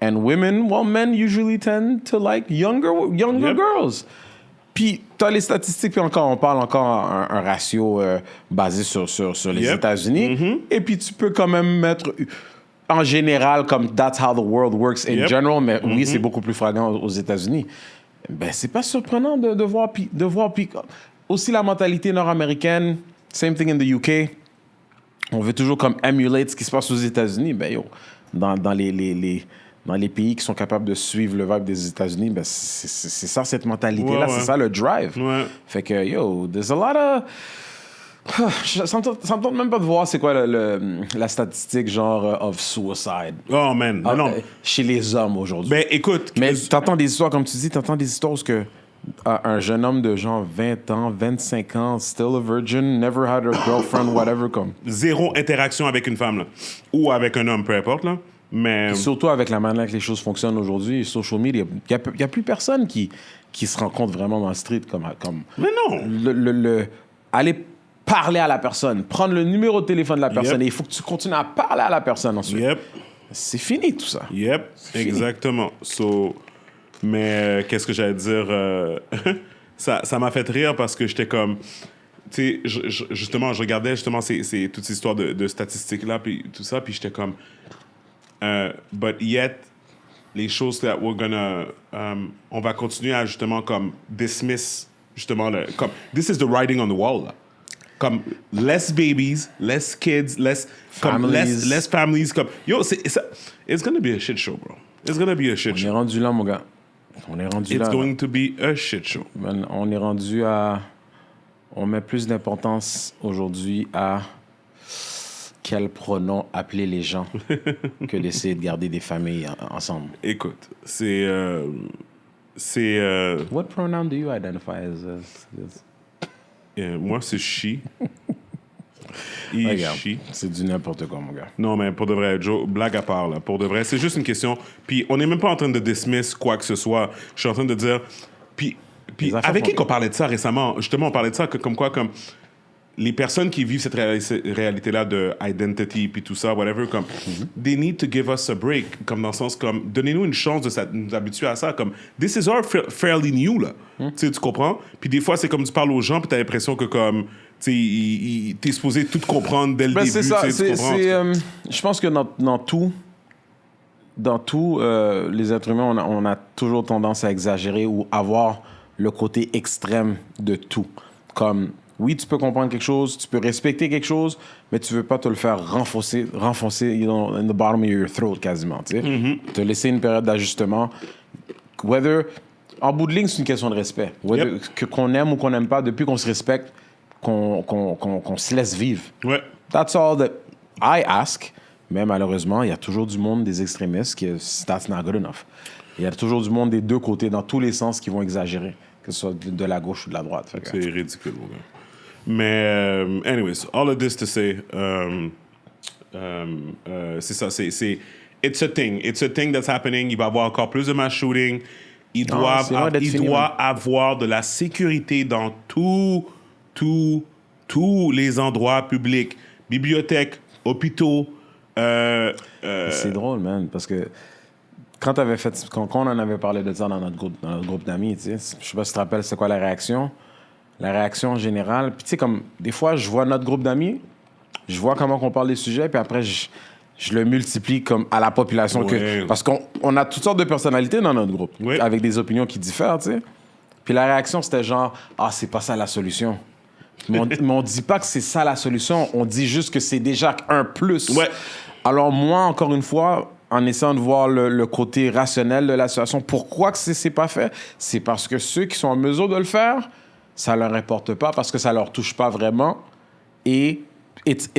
Speaker 1: And women, well, men usually tend to like younger
Speaker 3: Yep.
Speaker 1: girls. Puis, tu as les statistiques, puis encore, on parle encore un ratio basé sur les
Speaker 3: Yep.
Speaker 1: États-Unis. Et puis, tu peux quand même mettre, en général, comme that's how the world works in
Speaker 3: Yep.
Speaker 1: general, mais oui, c'est beaucoup plus flagrant aux États-Unis. Ben, c'est pas surprenant de voir, puis aussi la mentalité nord-américaine, same thing in the UK. On veut toujours comme emulate ce qui se passe aux États-Unis. Ben, yo, dans les pays qui sont capables de suivre le vibe des États-Unis, ben c'est ça, cette mentalité-là.
Speaker 3: Ouais.
Speaker 1: C'est ça, le drive.
Speaker 3: Ouais.
Speaker 1: Fait que, yo, there's a lot of... Ça me tente même pas de voir c'est quoi la statistique genre of suicide
Speaker 3: Oh, man, non.
Speaker 1: chez les hommes aujourd'hui.
Speaker 3: Ben, écoute...
Speaker 1: Mais t'entends des histoires, comme tu dis, t'entends des histoires où que un jeune homme de genre 20 ans, 25 ans, still a virgin, never had a girlfriend, whatever, comme...
Speaker 3: Zéro interaction avec une femme, là. Ou avec un homme, peu importe, là. Mais...
Speaker 1: Surtout avec la manière que les choses fonctionnent aujourd'hui, social media, il n'y a plus personne qui se rencontre vraiment dans le street comme
Speaker 3: Mais non!
Speaker 1: aller parler à la personne, prendre le numéro de téléphone de la personne,
Speaker 3: Yep.
Speaker 1: et il faut que tu continues à parler à la personne ensuite.
Speaker 3: Yep.
Speaker 1: C'est fini tout ça.
Speaker 3: Yep,
Speaker 1: fini.
Speaker 3: exactement. Mais qu'est-ce que j'allais dire? Ça m'a fait rire parce que j'étais comme... Tu sais, justement, je regardais justement toutes ces histoires de statistiques-là, puis tout ça, puis j'étais comme... but yet, les choses that we're gonna... on va continuer à justement comme dismiss, justement, comme... This is the writing on the wall, là. Comme less babies, less kids, less families. Comme, yo, it's gonna be a shit show, bro. It's gonna be a shit
Speaker 1: On est
Speaker 3: show.
Speaker 1: rendu là, mon gars. On est rendu là.
Speaker 3: It's going to be a shit show.
Speaker 1: Man, on est rendu à... On met plus d'importance aujourd'hui à quel pronom appeler les gens que d'essayer de garder des familles ensemble.
Speaker 3: Écoute, c'est
Speaker 1: What pronoun do you identify as?
Speaker 3: moi, c'est she.
Speaker 1: Regarde,
Speaker 3: She.
Speaker 1: c'est du n'importe quoi, mon gars.
Speaker 3: Non, mais pour de vrai, Joe, blague à part, là, pour de vrai, c'est juste une question. Puis on n'est même pas en train de dismiss quoi que ce soit. Je suis en train de dire... Puis
Speaker 1: Les affaires
Speaker 3: avec qui
Speaker 1: font-
Speaker 3: qu'on parlait de ça récemment? Justement, on parlait de ça comme quoi, comme... Les personnes qui vivent cette réalité-là de identity puis tout ça, whatever, comme... They need to give us a break. Comme dans le sens, comme... Donnez-nous une chance de nous habituer à ça. Comme... This is all fairly new, là. Tu comprends? Puis des fois, c'est comme tu parles aux gens puis t'as l'impression que, comme... Tu sais, t'es supposé tout comprendre dès le
Speaker 1: Ben,
Speaker 3: début.
Speaker 1: c'est ça.
Speaker 3: tu sais, tu comprends?
Speaker 1: Je pense que dans tout, les êtres humains, on a toujours tendance à exagérer ou avoir le côté extrême de tout. Comme, oui, tu peux comprendre quelque chose, tu peux respecter quelque chose, mais tu veux pas te le faire renfoncer in the bottom of your throat, quasiment. Tu sais? Te laisser une période d'ajustement. En bout de ligne, c'est une question de respect. Qu'on aime ou qu'on n'aime pas, depuis qu'on se respecte, qu'on se laisse vivre.
Speaker 3: Ouais.
Speaker 1: That's all that I ask. Mais malheureusement, il y a toujours du monde des extrémistes qui that's not good enough. Il y a toujours du monde des deux côtés, dans tous les sens, qui vont exagérer, que ce soit de la gauche ou de la droite. Fait que-
Speaker 3: C'est ridicule, mon gars. Mais, anyways, all of this to say, c'est ça, it's a thing. It's a thing that's happening. Il va y avoir encore plus de mass shooting. Il doit avoir de la sécurité dans tous les endroits publics, bibliothèques, hôpitaux.
Speaker 1: C'est drôle, man, parce que quand on en avait parlé de ça dans notre groupe d'amis, tu sais, je sais pas si tu te rappelles, c'est quoi la réaction? La réaction générale. Puis tu sais, comme des fois, je vois notre groupe d'amis, je vois comment on parle des sujets, puis après, je le multiplie comme à la population.
Speaker 3: Ouais.
Speaker 1: Parce qu'on a toutes sortes de personnalités dans notre groupe, avec des opinions qui diffèrent, tu sais. Puis la réaction, c'était genre, c'est pas ça la solution. Mais on dit pas que c'est ça la solution, on dit juste que c'est déjà un plus.
Speaker 3: Ouais.
Speaker 1: Alors moi, encore une fois, en essayant de voir le côté rationnel de la situation, pourquoi que c'est pas fait? C'est parce que ceux qui sont en mesure de le faire, ça leur importe pas parce que ça leur touche pas vraiment. Et it's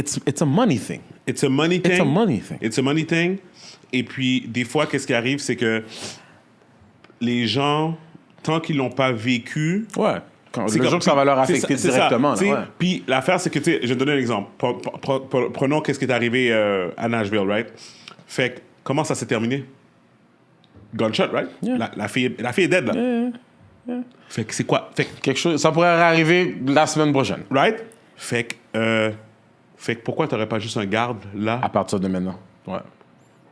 Speaker 1: a money thing.
Speaker 3: It's a money thing.
Speaker 1: It's a money thing.
Speaker 3: It's a money thing. Et puis, des fois, qu'est-ce qui arrive, c'est que les tant qu'ils l'ont pas vécu...
Speaker 1: Ouais. Le jour que ça va leur affecter directement.
Speaker 3: Ça,
Speaker 1: là, ouais.
Speaker 3: Puis l'affaire, c'est que, tu sais, je vais te donner un exemple. Prenons qu'est-ce qui est arrivé à Nashville, right? Fait que, comment ça s'est terminé? Gunshot, right?
Speaker 1: Yeah.
Speaker 3: La fille est dead, là.
Speaker 1: Yeah.
Speaker 3: Fait que c'est quoi? Fait que,
Speaker 1: Quelque chose, ça pourrait arriver la semaine prochaine.
Speaker 3: right? Fait que pourquoi t'aurais pas juste un garde, là?
Speaker 1: À partir de maintenant. Ouais.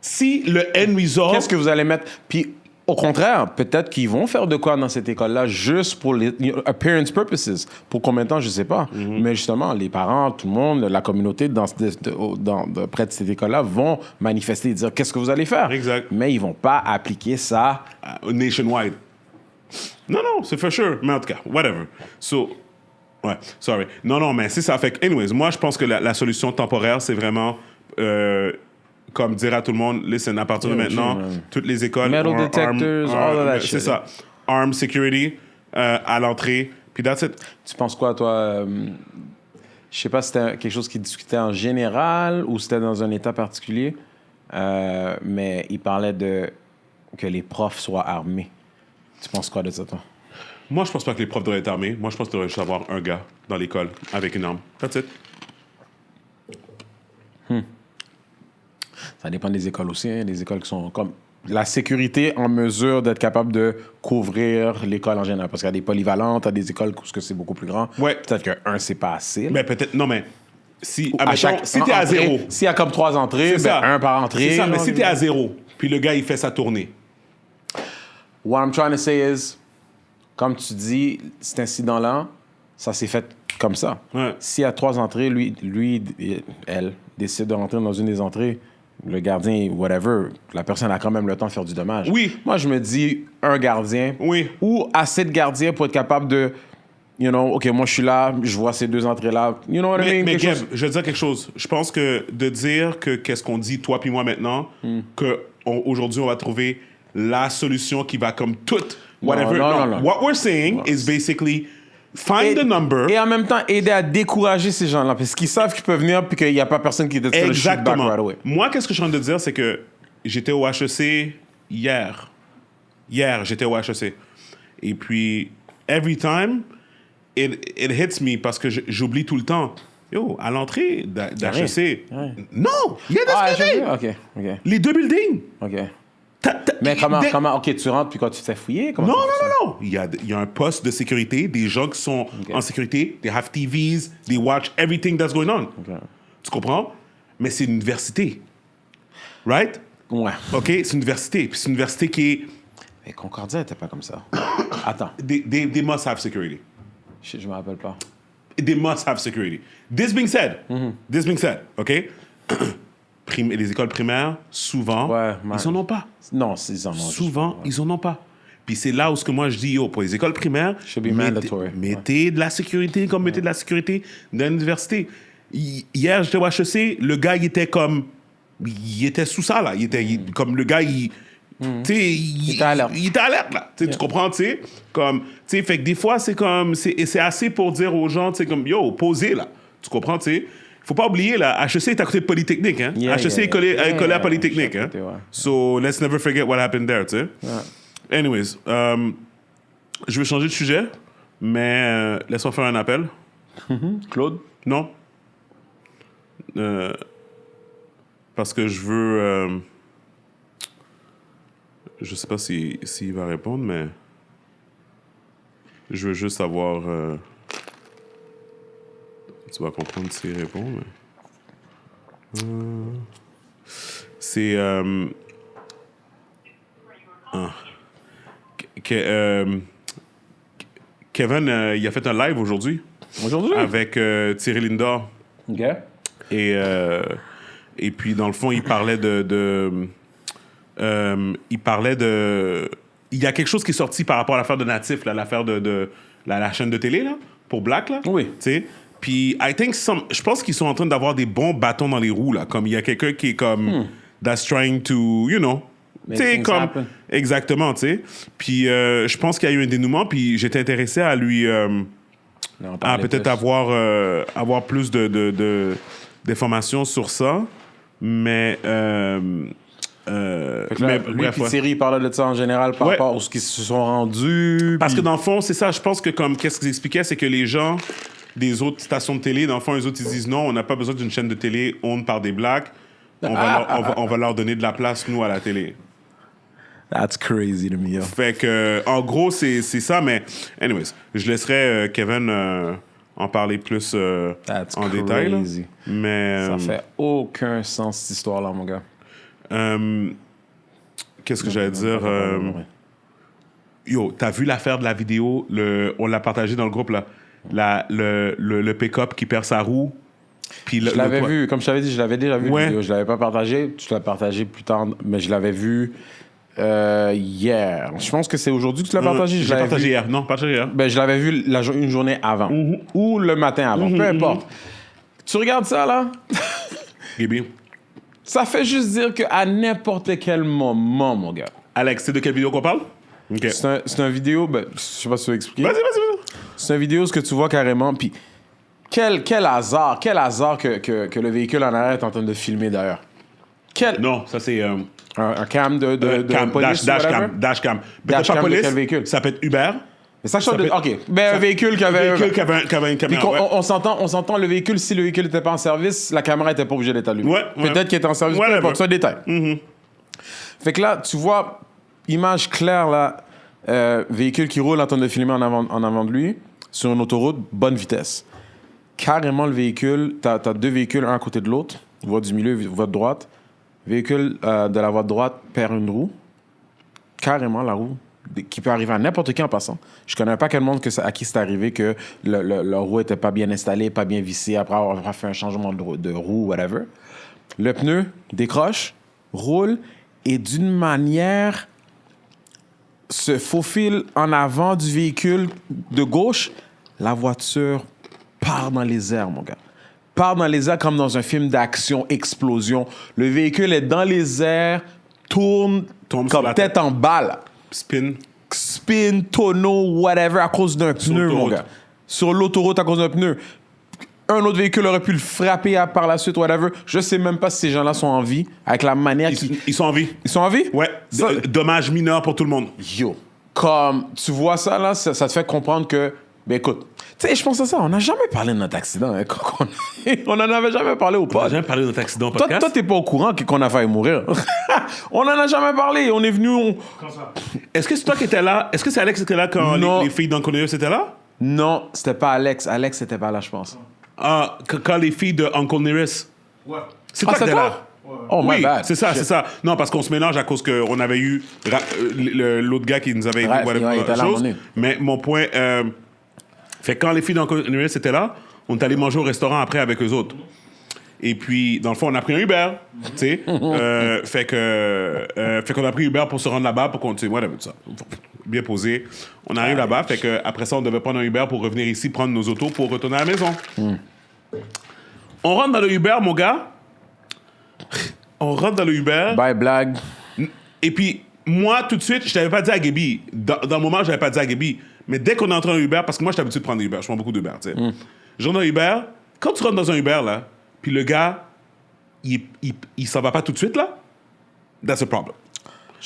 Speaker 3: Si le end result...
Speaker 1: Qu'est-ce que vous allez mettre? Puis, au contraire, peut-être qu'ils vont faire de quoi dans cette école-là juste pour les appearance purposes. Pour combien de temps, je ne sais pas. Mais justement, les parents, tout le monde, la communauté près de cette école-là vont manifester et dire qu'est-ce que vous allez faire.
Speaker 3: Exact.
Speaker 1: Mais ils ne vont pas appliquer ça.
Speaker 3: Nationwide. Non, c'est for sure. Mais en tout cas, whatever. So, ouais, sorry. Non, mais c'est ça. Fait que, anyways, moi, je pense que la solution temporaire, c'est vraiment... comme dire à tout le monde, listen, à partir de maintenant, toutes les écoles...
Speaker 1: Metal detectors, all of that shit.
Speaker 3: C'est ça. Armed security à l'entrée, puis that's it.
Speaker 1: Tu penses quoi, toi? Je sais pas si c'était quelque chose qui discutait en général ou c'était dans un état particulier, mais il parlait que les profs soient armés. Tu penses quoi de ça, toi?
Speaker 3: Moi, je pense pas que les profs devraient être armés. Moi, je pense qu'il devrait juste avoir un gars dans l'école avec une arme. That's it.
Speaker 1: Ça dépend des écoles aussi. Hein. Les écoles qui sont comme... La sécurité en mesure d'être capable de couvrir l'école en général. Parce qu'il y a des polyvalentes, il y a des écoles où c'est beaucoup plus grand.
Speaker 3: Ouais.
Speaker 1: Peut-être qu'un, c'est pas assez.
Speaker 3: Mais peut-être... Non, mais... Si
Speaker 1: t'es
Speaker 3: à zéro...
Speaker 1: S'il y a comme 3 entrées, un par entrée.
Speaker 3: C'est ça, mais
Speaker 1: genre,
Speaker 3: si t'es à zéro, puis le gars, il fait sa tournée.
Speaker 1: What I'm trying to say is, comme tu dis, cet incident-là, ça s'est fait comme ça.
Speaker 3: Ouais.
Speaker 1: S'il y a 3 entrées, elle décide de rentrer dans une des entrées, le gardien, whatever, la personne a quand même le temps de faire du dommage.
Speaker 3: Oui.
Speaker 1: Moi, je me dis, un gardien,
Speaker 3: Oui.
Speaker 1: ou assez de gardiens pour être capable de, OK, moi, je suis là, je vois ces 2 entrées-là. You know what I mean?
Speaker 3: Mais Gab, je veux dire quelque chose. Je pense que de dire que qu'est-ce qu'on dit, toi puis moi maintenant, qu'aujourd'hui, on va trouver la solution qui va comme toute, whatever.
Speaker 1: Non.
Speaker 3: What we're saying is basically... Find the number.
Speaker 1: Et en même temps, aider à décourager ces gens-là. Parce qu'ils savent qu'ils peuvent venir puis qu'il n'y a pas personne qui est de shoot back right away.
Speaker 3: Moi, qu'est-ce que je suis en train de dire, c'est que j'étais au HEC hier. Hier, j'étais au HEC. Et puis, every time, it hits me parce que j'oublie tout le temps. Yo, à l'entrée d'HEC, non, il y a des buildings.
Speaker 1: OK.
Speaker 3: Les 2 buildings.
Speaker 1: OK. Mais comment, OK, tu rentres, puis quand tu te fais fouiller?
Speaker 3: Non. Il y a un poste de sécurité, des gens qui sont en sécurité, they have TVs, they watch everything that's going on.
Speaker 1: OK.
Speaker 3: Tu comprends? Mais c'est une université. Right?
Speaker 1: Ouais.
Speaker 3: OK? C'est une université. Puis c'est une université qui est...
Speaker 1: Mais Concordia n'était pas comme ça. Attends.
Speaker 3: They must have security.
Speaker 1: Je me rappelle pas.
Speaker 3: They must have security. This being said, OK? Les écoles primaires, souvent, ils en ont pas.
Speaker 1: Non, ils en ont.
Speaker 3: Souvent, ils en ont pas. Puis c'est là où ce que moi je dis, pour les écoles primaires, mettez de la sécurité comme mettez de la sécurité dans l'université. Hier, j'étais au HEC, le gars, il était sous ça, là. Comme le gars, il était alerte. Il était alerte, là. Tu comprends, tu sais? Comme, fait que des fois, c'est comme, c'est assez pour dire aux gens, tu sais, comme, yo, posez, là. Tu comprends, tu sais? Faut pas oublier, là, HEC est à côté de Polytechnique, hein? HEC est collé à Polytechnique, hein? So, let's never forget what happened there, tu sais? Anyways, je vais changer de sujet, mais laisse-moi faire un appel.
Speaker 1: Claude?
Speaker 3: Non. parce que je veux... je sais pas s'il va répondre, mais... Je veux juste savoir... tu vas comprendre s'il répond, mais... c'est... Kevin, il a fait un live aujourd'hui.
Speaker 1: Aujourd'hui?
Speaker 3: Avec Thierry Lindor.
Speaker 1: OK.
Speaker 3: Et puis, dans le fond, il parlait il y a quelque chose qui est sorti par rapport à l'affaire de Natif, là, l'affaire de la chaîne de télé, là, pour Black, là.
Speaker 1: Oui.
Speaker 3: Tu sais? Puis, je pense qu'ils sont en train d'avoir des bons bâtons dans les roues, là. Comme il y a quelqu'un qui est comme... That's trying to, you know... Tu sais, comme...
Speaker 1: happen.
Speaker 3: Exactement, tu sais. Puis, je pense qu'il y a eu un dénouement, puis j'étais intéressé à lui... à peut-être avoir plus d'informations sur ça. Mais...
Speaker 1: Fait que là, lui
Speaker 3: bref,
Speaker 1: puis
Speaker 3: ouais.
Speaker 1: Thierry parlait de ça en général par rapport à ce qu'ils se sont rendus.
Speaker 3: Parce que
Speaker 1: puis-
Speaker 3: dans le fond, c'est ça. Je pense que comme qu'est-ce qu'ils expliquaient, c'est que les gens des autres stations de télé, dans le fond, les autres, ils disent non, on n'a pas besoin d'une chaîne de télé owned par des blacks. On va leur donner de la place, nous, à la télé.
Speaker 1: That's crazy to me, yo.
Speaker 3: Fait que, en gros, c'est ça. Mais, anyways, je laisserai Kevin en parler plus
Speaker 1: That's
Speaker 3: en détail. Là.
Speaker 1: crazy.
Speaker 3: Mais...
Speaker 1: Ça fait aucun sens, cette histoire-là, mon gars.
Speaker 3: Qu'est-ce que j'allais dire? Yo, t'as vu l'affaire de la vidéo? On l'a partagé dans le groupe, là. Le pick-up qui perd sa roue. Puis
Speaker 1: Je l'avais vu, comme je t'avais dit, je l'avais déjà vu.
Speaker 3: Ouais.
Speaker 1: La vidéo. Je l'avais pas partagé. Tu l'as partagé plus tard, mais je l'avais vu hier. Je pense que c'est aujourd'hui que tu l'as partagé.
Speaker 3: J'ai partagé hier. Non, partagé hier.
Speaker 1: Ben, je l'avais vu une journée avant. Ou le matin avant. Peu importe. Tu regardes ça, là?
Speaker 3: Gaby.
Speaker 1: Ça fait juste dire qu'à n'importe quel moment, mon gars.
Speaker 3: Alex, c'est de quelle vidéo qu'on parle? OK.
Speaker 1: C'est un vidéo, ben, je sais pas si tu veux expliquer.
Speaker 3: Vas-y.
Speaker 1: C'est une vidéo, ce que tu vois carrément, puis quel hasard que le véhicule en arrière est en train de filmer d'ailleurs.
Speaker 3: Non, ça c'est...
Speaker 1: Un cam de police
Speaker 3: dashcam. Mais
Speaker 1: Dashcam
Speaker 3: pas
Speaker 1: de
Speaker 3: police,
Speaker 1: quel véhicule?
Speaker 3: ça peut être Uber.
Speaker 1: Mais ça,
Speaker 3: peut-
Speaker 1: OK. Ben, un véhicule qui avait...
Speaker 3: Un véhicule qui avait une
Speaker 1: Puis
Speaker 3: caméra. Ouais.
Speaker 1: on s'entend, le véhicule, si le véhicule n'était pas en service, la caméra n'était pas obligée d'être allumée.
Speaker 3: Ouais.
Speaker 1: Peut-être qu'il était en service, peu
Speaker 3: Whatever.
Speaker 1: importe, c'est un détail. Fait que là, tu vois, image claire, là, véhicule qui roule en train de filmer en avant de lui, sur une autoroute, bonne vitesse. Carrément, le véhicule, t'as deux véhicules, un à côté de l'autre, voie du milieu, voie de droite. Véhicule de la voie de droite perd une roue. Carrément, la roue, qui peut arriver à n'importe qui en passant. Je connais pas quel monde à qui c'est arrivé que leur roue était pas bien installée, pas bien vissée, après avoir fait un changement de roue, whatever. Le pneu décroche, roule, et d'une manière se faufile en avant du véhicule de gauche, la voiture part dans les airs, mon gars. Part dans les airs comme dans un film d'action, explosion. Le véhicule est dans les airs, tourne
Speaker 3: Tombe sur
Speaker 1: comme
Speaker 3: la
Speaker 1: tête en balle.
Speaker 3: Spin.
Speaker 1: Tonneau, whatever, à cause d'un pneu, mon
Speaker 3: l'autoroute.
Speaker 1: gars. Sur l'autoroute à cause d'un pneu. Un autre véhicule aurait pu le frapper par la suite, whatever. Je sais même pas si ces gens-là sont en vie, avec la manière qu'ils...
Speaker 3: Ils sont en vie.
Speaker 1: Ils sont en vie?
Speaker 3: Ouais.
Speaker 1: Ça-
Speaker 3: Dommage mineur pour tout le monde.
Speaker 1: Yo, comme tu vois ça, là, ça te fait comprendre que, ben écoute, tu sais, je pense à ça, on n'a jamais parlé de notre accident. Hein, on n'en avait jamais parlé au
Speaker 3: On
Speaker 1: pod.
Speaker 3: a jamais parlé de notre accident au
Speaker 1: Toi,
Speaker 3: podcast.
Speaker 1: t'es pas au courant qu'on a failli mourir. On n'en a jamais parlé. On est venu.
Speaker 2: Quand ça?
Speaker 3: Est-ce que c'est toi qui étais là? Est-ce que c'est Alex qui était là quand
Speaker 1: Non.
Speaker 3: les filles d'Uncle Nearest étaient là?
Speaker 1: Non, c'était pas Alex. Alex était pas là, je pense.
Speaker 3: Ah, quand les filles de Uncle Nearest.
Speaker 2: Ouais.
Speaker 3: C'est toi qui étais là?
Speaker 1: Oh, my
Speaker 3: Oui,
Speaker 1: bad.
Speaker 3: c'est ça,
Speaker 1: Shit.
Speaker 3: c'est ça. Non, parce qu'on se mélange à cause qu'on avait eu l'autre gars qui nous avait dit
Speaker 1: Bref,
Speaker 3: whatever
Speaker 1: il était là à un
Speaker 3: chose.
Speaker 1: moment donné.
Speaker 3: Mais mon point, fait que quand les filles d'Uncle Nearest étaient là, on est allé manger au restaurant après avec eux autres. Et puis, dans le fond, on a pris un Uber, tu sais. Fait qu'on a pris Uber pour se rendre là-bas, pour qu'on, tu sais, whatever, tout ça. Bien posé. On arrive là-bas, fait que après ça, on devait prendre un Uber pour revenir ici, prendre nos autos pour retourner à la maison. On rentre dans le Uber, mon gars. On rentre dans le Uber.
Speaker 1: Bye, blague.
Speaker 3: Et puis, moi, tout de suite, je t'avais pas dit à Gaby. Dans le moment, je l'avais pas dit à Gaby. Mais dès qu'on est entré dans Uber, parce que moi, je suis habitué de prendre des Uber. Je prends beaucoup d'Uber, tu sais. Je rentre dans Uber. Quand tu rentres dans un Uber, là, puis le gars, il s'en va pas tout de suite, là, that's a problem.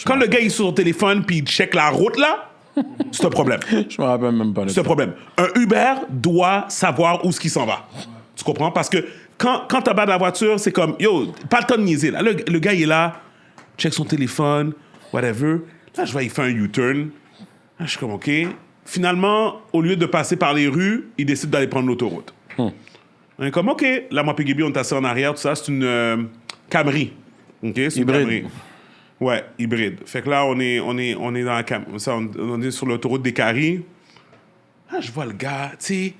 Speaker 3: Quand le gars, il est sur son téléphone, puis il check la route, là, c'est un problème.
Speaker 1: Je me rappelle même pas de
Speaker 3: C'est
Speaker 1: ça.
Speaker 3: un problème. Un Uber doit savoir où est-ce qu'il s'en va. Tu comprends? Parce que quand t'as bas de la voiture, c'est comme, yo, pas le temps de niaiser. Là. Le gars, il est là, check son téléphone, whatever. Là, je vois, il fait un U-turn. Là, je suis comme, OK. Finalement, au lieu de passer par les rues, il décide d'aller prendre l'autoroute. On est comme, OK. Là, moi, Piggy, on est assis en arrière, tout ça. C'est une Camry. OK? C'est une
Speaker 1: Hybride.
Speaker 3: Camry. Ouais, hybride. Fait que là, on est dans la on est sur l'autoroute des Caries. Là, je vois le gars, tu sais.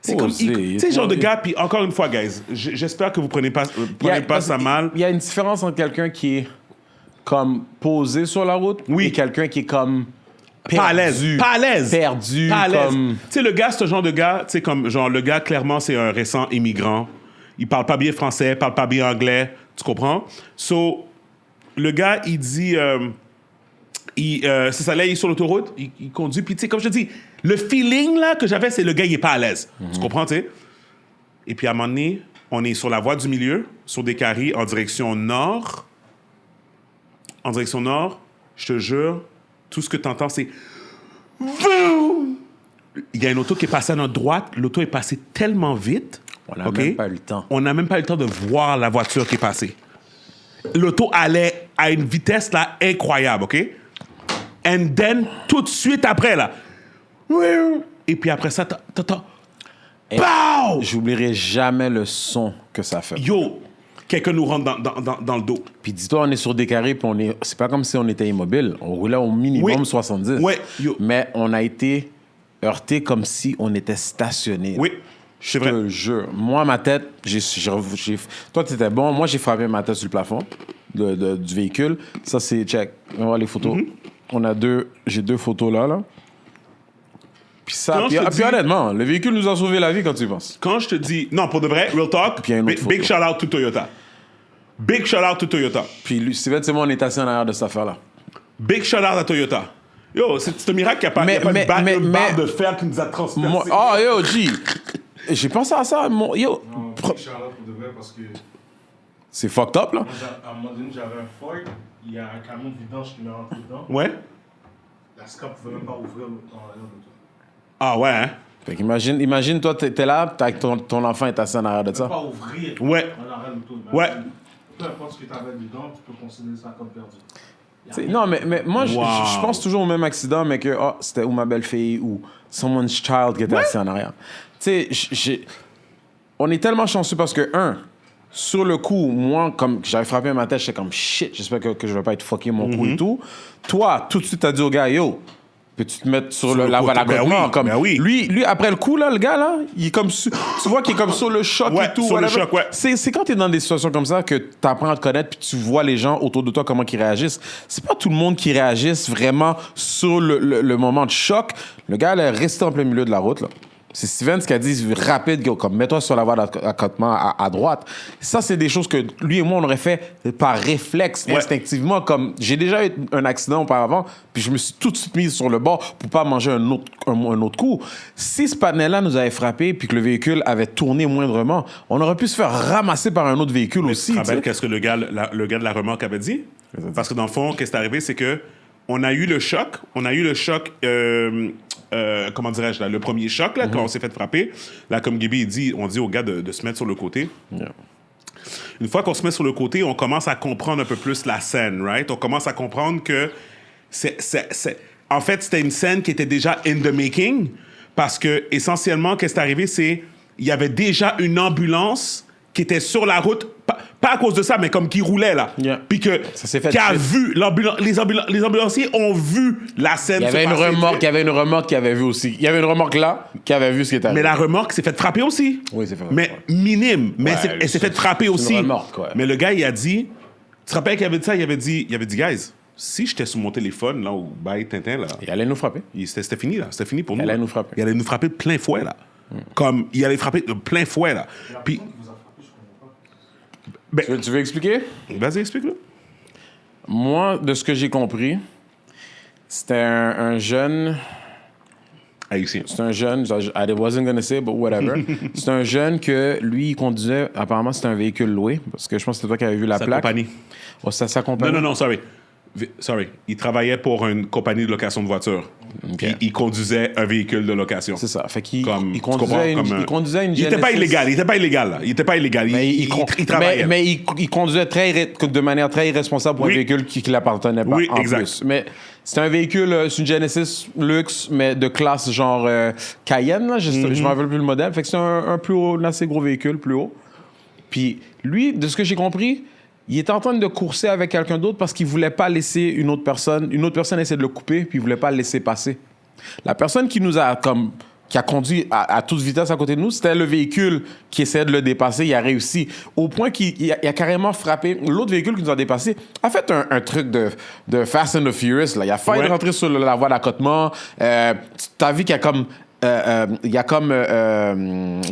Speaker 3: C'est comme, tu sais, genre de gars, puis encore une fois, guys, j'espère que vous prenez pas ça mal.
Speaker 1: Il y a une différence entre quelqu'un qui est comme posé sur la route et quelqu'un qui est comme
Speaker 3: Pas à l'aise.
Speaker 1: Perdu.
Speaker 3: Pas à l'aise.
Speaker 1: Comme...
Speaker 3: Tu sais, le gars, ce genre de gars, tu sais, comme, genre, le gars, clairement, c'est un récent immigrant. Il parle pas bien français, parle pas bien anglais. Tu comprends? So, le gars, il dit... c'est ça, là, il est sur l'autoroute, il conduit, puis tu sais, comme je te dis, le feeling, là, que j'avais, c'est le gars, il est pas à l'aise. Tu comprends, tu sais? Et puis, à un moment donné, on est sur la voie du milieu, sur des carrés, en direction nord. En direction nord, je te jure, tout ce que tu entends, c'est... Il y a une auto qui est passée à notre droite, l'auto est passée tellement vite.
Speaker 1: On n'a même pas eu le temps.
Speaker 3: On n'a même pas eu le temps de voir la voiture qui est passée. L'auto allait à une vitesse, là, incroyable, OK? And then, tout de suite après, là. Et puis après ça, t'entends... Pow!
Speaker 1: J'oublierai jamais le son que ça fait.
Speaker 3: Yo! Quelqu'un nous rentre dans le dos.
Speaker 1: Puis dis-toi, on est sur des carrés, puis c'est pas comme si on était immobile. On roulait au minimum 70.
Speaker 3: Ouais, yo.
Speaker 1: Mais on a été heurté comme si on était stationné.
Speaker 3: Oui, c'est vrai.
Speaker 1: Je te jure. Moi, ma tête, toi, t'étais bon. Moi, j'ai frappé ma tête sur le plafond du véhicule. Ça, c'est check. On va voir les photos. J'ai deux photos là. Puis ça, puis honnêtement, le véhicule nous a sauvé la vie quand tu y penses.
Speaker 3: Quand je te dis... Non, pour de vrai, real talk,
Speaker 1: Puis il y a une autre
Speaker 3: big
Speaker 1: photo.
Speaker 3: shout-out to Toyota. Big shout-out to Toyota.
Speaker 1: Puis lui, Steven, c'est moi, on est assis en arrière de cette affaire-là.
Speaker 3: Big shout-out à Toyota. Yo, c'est un miracle qu'il n'y a pas une barre de fer qui nous a transpercé.
Speaker 1: Oh, yo, G. J'ai pensé à ça. Yo.
Speaker 2: Non, big shout-out pour de vrai parce que
Speaker 1: C'est fucked up, là.
Speaker 2: moi, à un moment donné, j'avais un Ford, il y a un camion de vidange qui m'est rentré dedans.
Speaker 3: Ouais?
Speaker 2: La SCAP ne pouvait même pas ouvrir dans l'air de toi.
Speaker 3: Ah ouais, hein?
Speaker 1: Fait qu'imagine, toi, t'es là, ton enfant est assis en arrière de
Speaker 2: Tu ne
Speaker 1: ça.
Speaker 2: peux pas ouvrir
Speaker 3: Ouais.
Speaker 2: en arrière de toi.
Speaker 3: Ouais.
Speaker 2: Peu importe ce que tu avais dedans, tu peux considérer ça comme perdu.
Speaker 1: Non, mais moi,
Speaker 3: Wow.
Speaker 1: je pense toujours au même accident, mais que c'était ou ma belle-fille ou someone's child qui était assis en arrière. Tu sais, on est tellement chanceux parce que, sur le coup, moi, comme j'avais frappé ma tête, j'étais comme shit, j'espère que je vais pas être fucké mon coup et tout. Toi, tout de suite, t'as dit au gars, yo, peux-tu te mettre sur la voie d'accotement?
Speaker 3: Ben oui.
Speaker 1: Lui, après le coup, là, le gars, là, il est comme tu vois qu'il est comme sur le choc
Speaker 3: Ouais,
Speaker 1: et tout.
Speaker 3: sur le
Speaker 1: whatever.
Speaker 3: choc, ouais.
Speaker 1: C'est quand t'es dans des situations comme ça que t'apprends à te connaître puis tu vois les gens autour de toi comment ils réagissent. C'est pas tout le monde qui réagisse vraiment sur le moment de choc. Le gars, là, est resté en plein milieu de la route, là. C'est Steven qui a dit rapide, comme mets-toi sur la voie d'accotement à droite. Ça, c'est des choses que lui et moi, on aurait fait par réflexe, instinctivement. Comme j'ai déjà eu un accident auparavant, puis je me suis tout de suite mis sur le bord pour pas manger un autre coup. Si ce panel-là nous avait frappé, puis que le véhicule avait tourné moindrement, on aurait pu se faire ramasser par un autre véhicule aussi.
Speaker 3: Tu te rappelles
Speaker 1: t'sais.
Speaker 3: qu'est-ce que le gars de la remorque avait dit? Parce que dans le fond, qu'est-ce qui est arrivé, c'est que on a eu le choc. Comment dirais-je, là, le premier choc, là, quand on s'est fait frapper. Là, comme Gibi dit, on dit au gars de se mettre sur le côté.
Speaker 1: Yeah.
Speaker 3: Une fois qu'on se met sur le côté, on commence à comprendre un peu plus la scène, right? On commence à comprendre que en fait, c'était une scène qui était déjà in the making parce que, essentiellement, qu'est-ce qui est arrivé, c'est il y avait déjà une ambulance qui était sur la route, pas à cause de ça, mais comme qui roulait, là.
Speaker 1: Yeah.
Speaker 3: Puis que,
Speaker 1: Ça s'est fait
Speaker 3: qui a
Speaker 1: vite.
Speaker 3: vu, les ambulanciers ont vu la scène
Speaker 1: Il y avait
Speaker 3: se
Speaker 1: une
Speaker 3: passer.
Speaker 1: remorque, qui avait vu aussi. Il y avait une remorque là qui avait vu ce qui était arrivé.
Speaker 3: Mais la remorque s'est fait frapper aussi.
Speaker 1: Oui, c'est fait.
Speaker 3: Mais minime. Mais
Speaker 1: Ouais,
Speaker 3: elle s'est fait frapper
Speaker 1: c'est
Speaker 3: aussi.
Speaker 1: une remorque, ouais.
Speaker 3: Mais le gars, il a dit... Tu te rappelles qu'il avait dit ça? Il avait dit, guys, si j'étais sur mon téléphone, là, au bail Tintin, là,
Speaker 1: Il allait nous frapper.
Speaker 3: c'était fini, là. C'était fini pour nous.
Speaker 1: allait
Speaker 3: là.
Speaker 1: nous frapper.
Speaker 3: Il allait nous frapper de plein fouet, là. Comme, il allait frapper de plein fouet, là. Puis,
Speaker 1: Tu veux expliquer?
Speaker 3: vas-y, explique-le.
Speaker 1: Moi, de ce que j'ai compris, c'était un jeune...
Speaker 3: Haïtien.
Speaker 1: C'est un jeune, I wasn't gonna say, but whatever. C'est un jeune que lui, il conduisait, apparemment, c'était un véhicule loué, parce que je pense que c'est toi qui avais vu la
Speaker 3: Sa
Speaker 1: plaque.
Speaker 3: compagnie.
Speaker 1: Oh, c'est sa compagnie?
Speaker 3: Non, sorry. il travaillait pour une compagnie de location de voitures. Puis il conduisait un véhicule de location.
Speaker 1: C'est ça. Fait qu'il
Speaker 3: Comme,
Speaker 1: il
Speaker 3: tu comprends?
Speaker 1: conduisait, il conduisait une
Speaker 3: Il était pas illégal. Il était pas illégal. Là. Il était pas illégal. Il travaillait.
Speaker 1: mais il conduisait de manière très irresponsable pour un véhicule qui l'appartenait pas.
Speaker 3: Oui,
Speaker 1: en
Speaker 3: exact.
Speaker 1: Plus. Mais c'est un véhicule, c'est une Genesis luxe, mais de classe genre Cayenne. Là, je me rappelle plus le modèle. Fait que c'est un plus haut, un assez gros véhicule, plus haut. Puis lui, de ce que j'ai compris, il était en train de courser avec quelqu'un d'autre parce qu'il voulait pas laisser une autre personne essaie de le couper, puis il voulait pas le laisser passer. La personne qui a conduit à toute vitesse à côté de nous, c'était le véhicule qui essayait de le dépasser. Il a réussi. Au point qu'il a carrément frappé. L'autre véhicule qui nous a dépassé a fait un truc de Fast and the Furious. Là. Il a failli rentrer sur la voie d'accotement. T'as vu qu'il y a comme,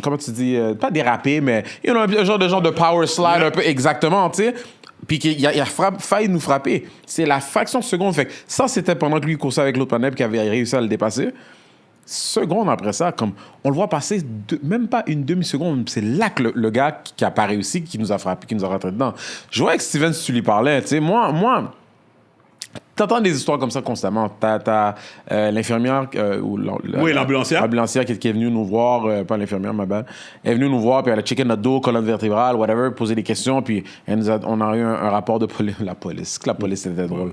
Speaker 1: comment tu dis, pas dérapé, mais un genre de power slide un peu exactement, tu sais. Puis qu'il a failli nous frapper. C'est la fraction de seconde. Fait que ça, c'était pendant que lui coursait avec l'autre panel qui avait réussi à le dépasser. Seconde après ça, comme on le voit passer même pas une demi-seconde, c'est là que le gars qui a pas réussi, qui nous a frappé, qui nous a rentré dedans. Je vois avec Steven, si tu lui parlais, tu sais, moi, t'entends des histoires comme ça constamment. T'as l'infirmière
Speaker 3: l'ambulancière.
Speaker 1: L'ambulancière qui est venue nous voir, pas l'infirmière, ma belle. Elle est venue nous voir, puis elle a checké notre dos, colonne vertébrale, whatever, posé des questions, puis on a eu un rapport de police. La police, c'était drôle.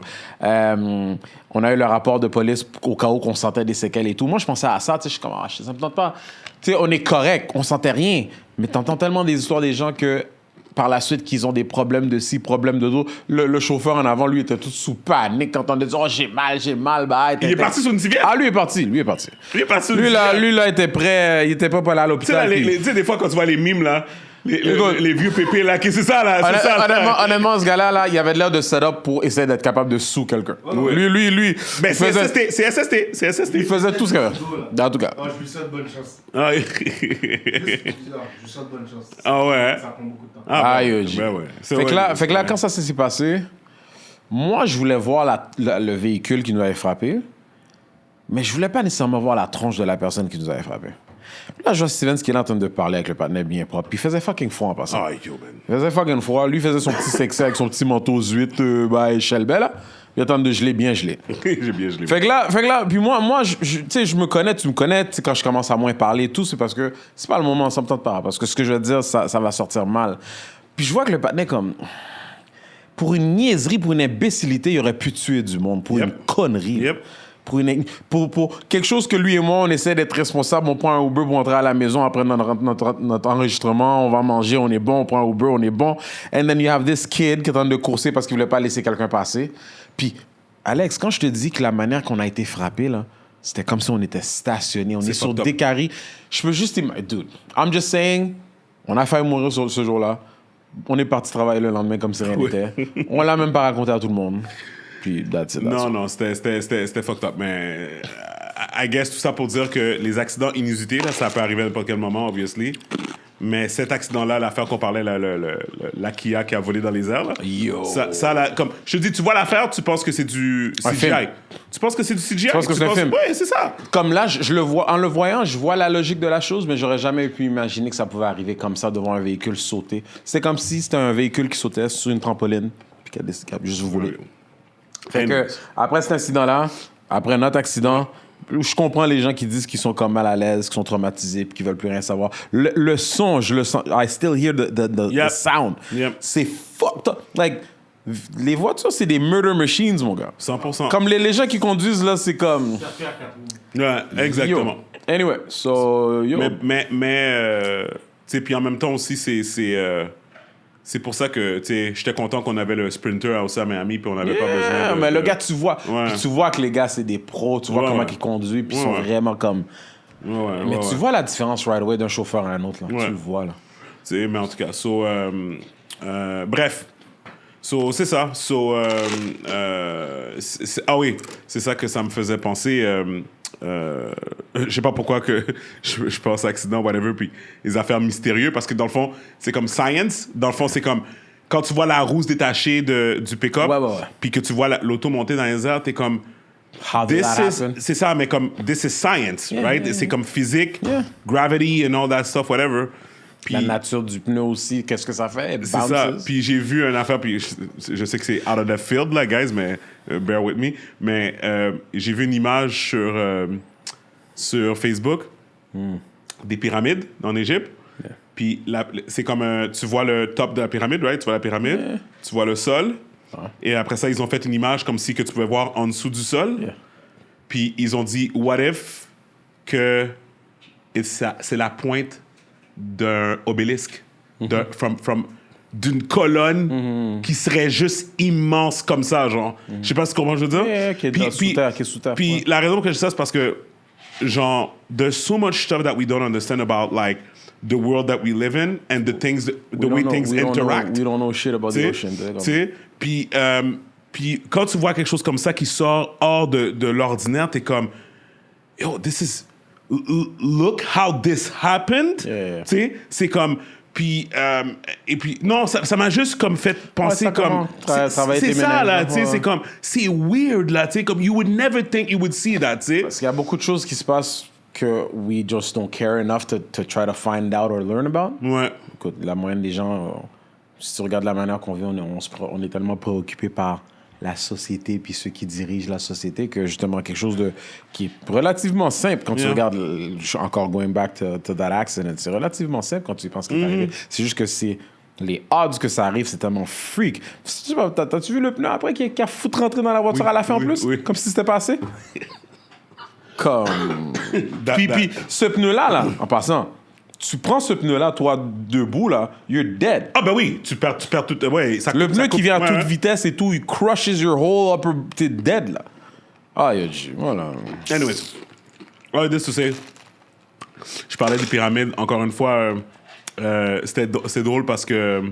Speaker 1: On a eu le rapport de police au cas où qu'on sentait des séquelles et tout. Moi, je pensais à ça, tu sais, je suis comme, ça me tente pas. Tu sais, on est correct, on sentait rien, mais t'entends tellement des histoires des gens que par la suite qu'ils ont des problèmes de ci, problèmes de dos. Le chauffeur en avant, lui, était tout sous panique. T'entendais dire, j'ai mal, bah.
Speaker 3: Il est parti sur une civière?
Speaker 1: Ah, lui est parti.
Speaker 3: Il est parti sur une
Speaker 1: civière.
Speaker 3: civière.
Speaker 1: Lui, là, était prêt. Il était pas là à l'hôpital.
Speaker 3: Tu sais, des fois, quand tu vois les mimes, là, les vieux pépés, là, c'est ça, là.
Speaker 1: Honnêtement, ce gars-là, là, il avait l'air de set-up pour essayer d'être capable de sous quelqu'un.
Speaker 3: Ouais.
Speaker 1: Lui.
Speaker 3: Mais c'est SST.
Speaker 1: Il faisait tout ce qu'il avait. En tout cas.
Speaker 2: Oh, je lui souhaite bonne chance.
Speaker 3: Ah,
Speaker 2: Je lui souhaite bonne chance.
Speaker 3: Ah ouais.
Speaker 2: Ça prend beaucoup de temps.
Speaker 1: Fait que là, quand ça s'est passé, moi, je voulais voir le véhicule qui nous avait frappé, mais je voulais pas nécessairement voir la tronche de la personne qui nous avait frappé. Là, je vois Steven qui est là en train de parler avec le partenaire bien propre. Puis il faisait fucking froid en passant.
Speaker 3: Ah, yo, man.
Speaker 1: Il faisait fucking froid. Lui, il faisait son petit sexy avec son petit manteau 8 échelle belle, là. Il attend de geler, bien gelé.
Speaker 3: J'ai bien gelé.
Speaker 1: Fait que là, puis moi, tu sais, je me connais, tu me connais. Tu sais, quand je commence à moins parler et tout, c'est parce que c'est pas le moment, ça me tente pas. Parce que ce que je vais te dire, ça va sortir mal. Puis je vois que le partenaire, comme, pour une niaiserie, pour une imbécilité, il aurait pu tuer du monde. Pour une connerie.
Speaker 3: Yep.
Speaker 1: Pour quelque chose que lui et moi, on essaie d'être responsable. On prend un Uber pour entrer à la maison après notre enregistrement. On va manger, on est bon. On prend un Uber, on est bon. And then you have this kid qui est en train de courser parce qu'il voulait pas laisser quelqu'un passer. Puis, Alex, quand je te dis que la manière qu'on a été frappé, là, c'était comme si on était stationné. On est sur des carrés. Je peux juste imaginer. Dude, I'm just saying, on a failli mourir ce jour-là. On est parti travailler le lendemain comme si rien n'était. On l'a même pas raconté à tout le monde. Puis, that's it.
Speaker 3: Non, c'était fucked up. Mais I guess tout ça pour dire que les accidents inusités, là, ça peut arriver à n'importe quel moment, obviously. Mais cet accident-là, l'affaire qu'on parlait, la Kia qui a volé dans les airs, là,
Speaker 1: Yo.
Speaker 3: ça là, comme, je te dis, tu vois l'affaire, tu penses que c'est du CGI. Tu penses que c'est du CGI?
Speaker 1: Je pense que c'est un film.
Speaker 3: Ouais, c'est ça.
Speaker 1: Comme là, je le vois, en le voyant, je vois la logique de la chose, mais j'aurais jamais pu imaginer que ça pouvait arriver comme ça devant un véhicule sauter. C'est comme si c'était un véhicule qui sautait sur une trampoline, puis qui a juste volé. Fait que, après cet incident-là, après notre accident, je comprends les gens qui disent qu'ils sont comme mal à l'aise, qu'ils sont traumatisés, puis qu'ils veulent plus rien savoir. Le son, je le sens. I still hear the sound.
Speaker 3: Yep.
Speaker 1: C'est fucked up. Like, les voitures, c'est des murder machines, mon gars.
Speaker 3: 100%.
Speaker 1: Comme les gens qui conduisent, là, c'est comme...
Speaker 2: Ça fait à 4 roues.
Speaker 3: Ouais, exactement.
Speaker 1: Yo. Anyway, so, yo.
Speaker 3: Mais tu sais, puis en même temps aussi, c'est pour ça que, tu sais, j'étais content qu'on avait le Sprinter aussi à Miami, puis on n'avait pas besoin de...
Speaker 1: mais le gars, tu vois.
Speaker 3: Ouais.
Speaker 1: Puis tu vois que les gars, c'est des pros. Tu vois
Speaker 3: Ouais,
Speaker 1: comment
Speaker 3: ouais.
Speaker 1: ils conduisent, puis ils
Speaker 3: Ouais,
Speaker 1: sont
Speaker 3: ouais.
Speaker 1: vraiment comme... Mais tu
Speaker 3: ouais.
Speaker 1: vois la différence right away d'un chauffeur à un autre, là.
Speaker 3: Ouais.
Speaker 1: Tu le vois, là.
Speaker 3: Tu sais, mais en tout cas, bref. C'est ça. Ah oui, c'est ça que ça me faisait penser. Je sais pas pourquoi que je pense accident, whatever, puis les affaires mystérieuses, parce que dans le fond, c'est comme science. Dans le fond, c'est comme quand tu vois la roue se détacher du pick-up,
Speaker 1: Ouais.
Speaker 3: puis que tu vois l'auto monter dans les airs, t'es comme...
Speaker 1: How did that happen?
Speaker 3: C'est ça, mais comme, this is science, right?
Speaker 1: yeah.
Speaker 3: C'est comme physique,
Speaker 1: Yeah.
Speaker 3: gravity and all that stuff, whatever.
Speaker 1: La nature du pneu aussi, qu'est-ce que ça fait? It
Speaker 3: C'est ça.
Speaker 1: bounces.
Speaker 3: Puis j'ai vu une affaire, puis je sais que c'est out of the field, là, guys, mais bear with me. Mais j'ai vu une image sur Facebook des pyramides en Égypte.
Speaker 1: Yeah.
Speaker 3: Puis c'est comme tu vois le top de la pyramide, right? Tu vois la pyramide,
Speaker 1: Yeah.
Speaker 3: tu vois le sol. Et après ça, ils ont fait une image comme si que tu pouvais voir en dessous du sol.
Speaker 1: Yeah.
Speaker 3: Puis ils ont dit, what if que c'est la pointe d'un obélisque, d'une colonne qui serait juste immense comme ça, genre. Je sais pas comment je veux dire.
Speaker 1: Yeah, qui est sous terre.
Speaker 3: Puis la raison que je dis ça, c'est parce que, genre, there's so much stuff that we don't understand about, like, the world that we live in and the things, the way things interact.
Speaker 1: We don't know shit about the ocean.
Speaker 3: Tu sais, puis quand tu vois quelque chose comme ça qui sort hors de l'ordinaire, t'es comme, yo, this is, look how this happened.
Speaker 1: Yeah.
Speaker 3: Tu sais, c'est comme, puis, et puis, non, ça m'a juste comme fait penser comme, c'est ça, là, tu sais, c'est comme, c'est weird, là, tu sais, comme, you would never think you would see that, tu sais.
Speaker 1: Parce qu'il y a beaucoup de choses qui se passent que we just don't care enough to try to find out or learn about.
Speaker 3: Ouais.
Speaker 1: Écoute, la moyenne des gens, si tu regardes la manière qu'on vit, on est tellement préoccupé par la société puis ceux qui dirigent la société que justement quelque chose qui est relativement simple quand tu regardes, encore going back to that accident, c'est relativement simple quand tu y penses qu'il est arrivé. C'est juste que c'est les odds que ça arrive, c'est tellement freak. T'as-tu vu le pneu après qui a foutu rentrer dans la voiture à la fin en plus?
Speaker 3: Oui.
Speaker 1: Comme si c'était passé? Comme... Puis ce pneu-là, en passant, tu prends ce pneu-là, toi, debout, là, you're dead.
Speaker 3: Ah ben oui, tu perds tout. Ouais, ça
Speaker 1: Le pneu qui vient à toute
Speaker 3: ouais.
Speaker 1: vitesse et tout, il crushes your whole upper... T'es dead, là. Ah, voilà.
Speaker 3: Anyways, all this to say, je parlais des pyramides. Encore une fois, c'est drôle parce que...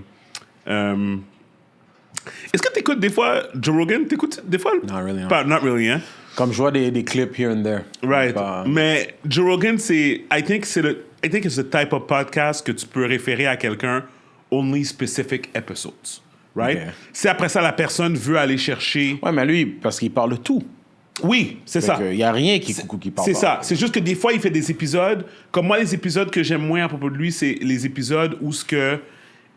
Speaker 3: est-ce que t'écoutes des fois Joe Rogan? T'écoutes des fois?
Speaker 1: Not really, hein.
Speaker 3: Not really, hein?
Speaker 1: Comme je vois des clips here and there.
Speaker 3: Right.
Speaker 1: Pas...
Speaker 3: Mais Joe Rogan, I think it's the type of podcast que tu peux référer à quelqu'un only specific episodes. Right?
Speaker 1: Okay.
Speaker 3: Si après ça, la personne veut aller chercher...
Speaker 1: Ouais, mais lui, parce qu'il parle de tout.
Speaker 3: Oui, c'est ça.
Speaker 1: Il n'y a rien qui parle.
Speaker 3: C'est ça. C'est juste que des fois, il fait des épisodes. Comme moi, les épisodes que j'aime moins à propos de lui, c'est les épisodes où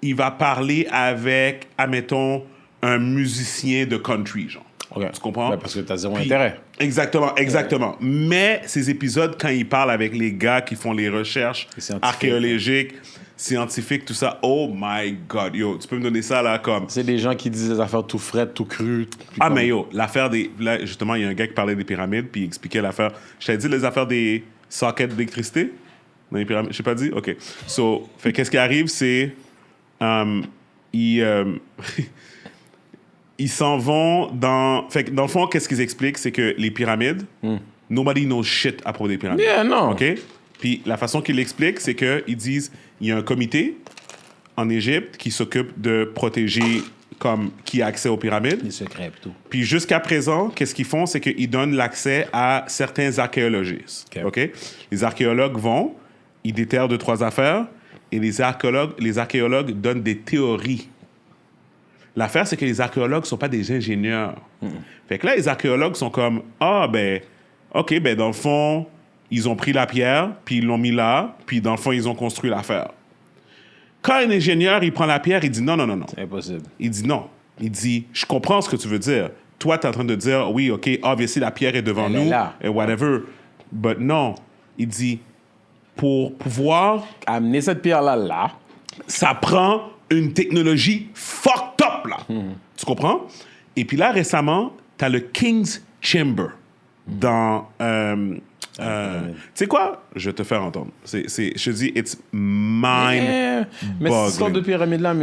Speaker 3: il va parler avec, admettons, un musicien de country, genre.
Speaker 1: Okay.
Speaker 3: Tu comprends?
Speaker 1: Ouais, parce que tu as zéro intérêt.
Speaker 3: Exactement. Mais ces épisodes, quand il parle avec les gars qui font les recherches archéologiques, scientifiques, tout ça, oh my God, yo, tu peux me donner ça là comme...
Speaker 1: C'est des gens qui disent des affaires tout fraîches, tout crues.
Speaker 3: Mais yo, l'affaire des... Là, justement, il y a un gars qui parlait des pyramides, puis il expliquait l'affaire... Je t'avais dit les affaires des sockets d'électricité dans les pyramides? Je t'ai pas dit? OK. Fait qu'est-ce qui arrive, c'est... Ils s'en vont dans... Fait que dans le fond, qu'est-ce qu'ils expliquent? C'est que les pyramides, nobody knows shit à propos des pyramides.
Speaker 1: Yeah, non.
Speaker 3: OK? Puis la façon qu'ils l'expliquent, c'est qu'ils disent, il y a un comité en Égypte qui s'occupe de protéger comme qui a accès aux pyramides.
Speaker 1: Les secrets et tout.
Speaker 3: Puis jusqu'à présent, qu'est-ce qu'ils font? C'est qu'ils donnent l'accès à certains archéologistes. OK? Les archéologues vont, ils déterrent 2-3 affaires, et les archéologues donnent des théories. L'affaire, c'est que les archéologues ne sont pas des ingénieurs. Fait que là, les archéologues sont comme, OK, dans le fond, ils ont pris la pierre, puis ils l'ont mis là, puis dans le fond, ils ont construit l'affaire. Quand un ingénieur, il prend la pierre, il dit non.
Speaker 1: C'est impossible.
Speaker 3: Il dit non. Il dit, je comprends ce que tu veux dire. Toi, tu es en train de dire, oui, OK, obviously, la pierre est devant nous, et whatever. But non. Il dit, pour pouvoir...
Speaker 1: Amener cette pierre-là,
Speaker 3: ça prend une technologie fucked up, là. Tu comprends? Et puis là, récemment, t'as le King's Chamber dans... tu sais quoi? Je vais te faire entendre. Je te dis, it's mind-boggling.
Speaker 1: Mais cette histoire de pyramide-là,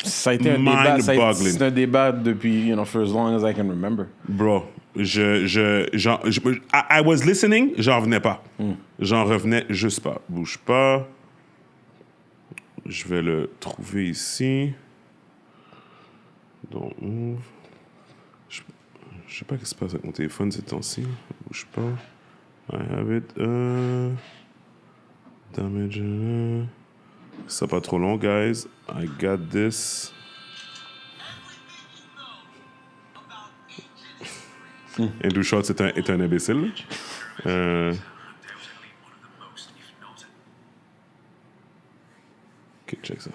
Speaker 1: ça a été un débat. C'est un débat depuis, for as long as I can remember.
Speaker 3: Bro, I was listening, j'en revenais pas. J'en revenais juste pas. Bouge pas. Je vais le trouver ici. Donc, je sais pas ce qui se passe avec mon téléphone ces temps-ci. Bouge pas. I have it. Damage. C'est pas trop long, guys. I got this. Andrew Schultz est un imbécile. Ok, check ça.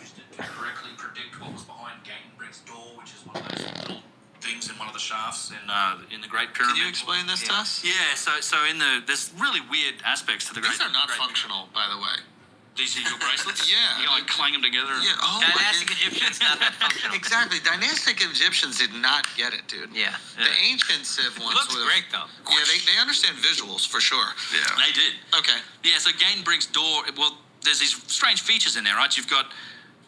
Speaker 4: Used it to correctly predict what was behind Gatenbrick's door, which is one of those little things in one of the shafts in the Great Pyramid.
Speaker 5: Can you explain this to us?
Speaker 4: Yeah, so there's really weird aspects to the Great.
Speaker 5: These are not
Speaker 4: Great
Speaker 5: functional, by the way.
Speaker 4: These are your bracelets.
Speaker 5: Yeah.
Speaker 4: You can like clang them together.
Speaker 5: Yeah. Oh,
Speaker 6: Dynastic Egyptians, not that functional.
Speaker 5: Exactly. Dynastic Egyptians did not get it, dude.
Speaker 6: Yeah.
Speaker 5: The ancient Civ ones
Speaker 6: Looks
Speaker 5: would've-
Speaker 6: great, though.
Speaker 5: Yeah, they understand visuals for sure.
Speaker 4: Yeah, they did.
Speaker 5: Okay.
Speaker 4: Yeah, so Gatenbrick's door. Well, there's these strange features in there, right? You've got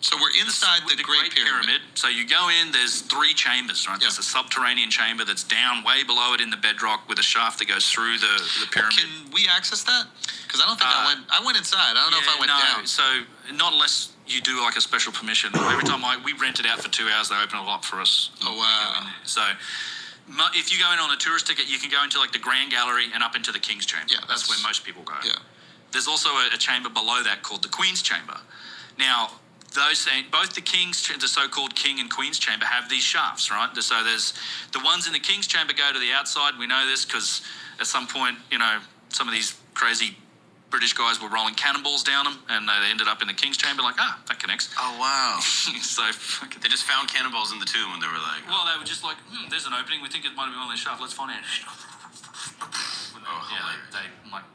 Speaker 5: So we're inside the Great Pyramid.
Speaker 4: So you go in, there's 3 chambers, right?
Speaker 5: Yeah.
Speaker 4: There's a subterranean chamber that's down way below it in the bedrock with a shaft that goes through the pyramid.
Speaker 5: Can we access that? Because I don't think I went inside. I don't know if I went down.
Speaker 4: So not unless you do like a special permission. Every time we rent it out for 2 hours, they open it up for us.
Speaker 5: Oh, wow.
Speaker 4: So if you go in on a tourist ticket, you can go into like the Grand Gallery and up into the King's Chamber.
Speaker 5: Yeah,
Speaker 4: that's
Speaker 5: that's-
Speaker 4: where most people go.
Speaker 5: Yeah.
Speaker 4: There's also a chamber below that called the Queen's Chamber. Now, both the the so-called King and Queen's Chamber have these shafts, right? So there's the ones in the King's Chamber go to the outside. We know this because at some point, some of these crazy British guys were rolling cannonballs down them, and they ended up in the King's Chamber. Like, that connects.
Speaker 5: Oh, wow.
Speaker 4: So fucking.
Speaker 7: They just found cannonballs in the tomb and they were like,
Speaker 4: Well, they were just like, there's an opening. We think it might be one of these shafts. Let's find out.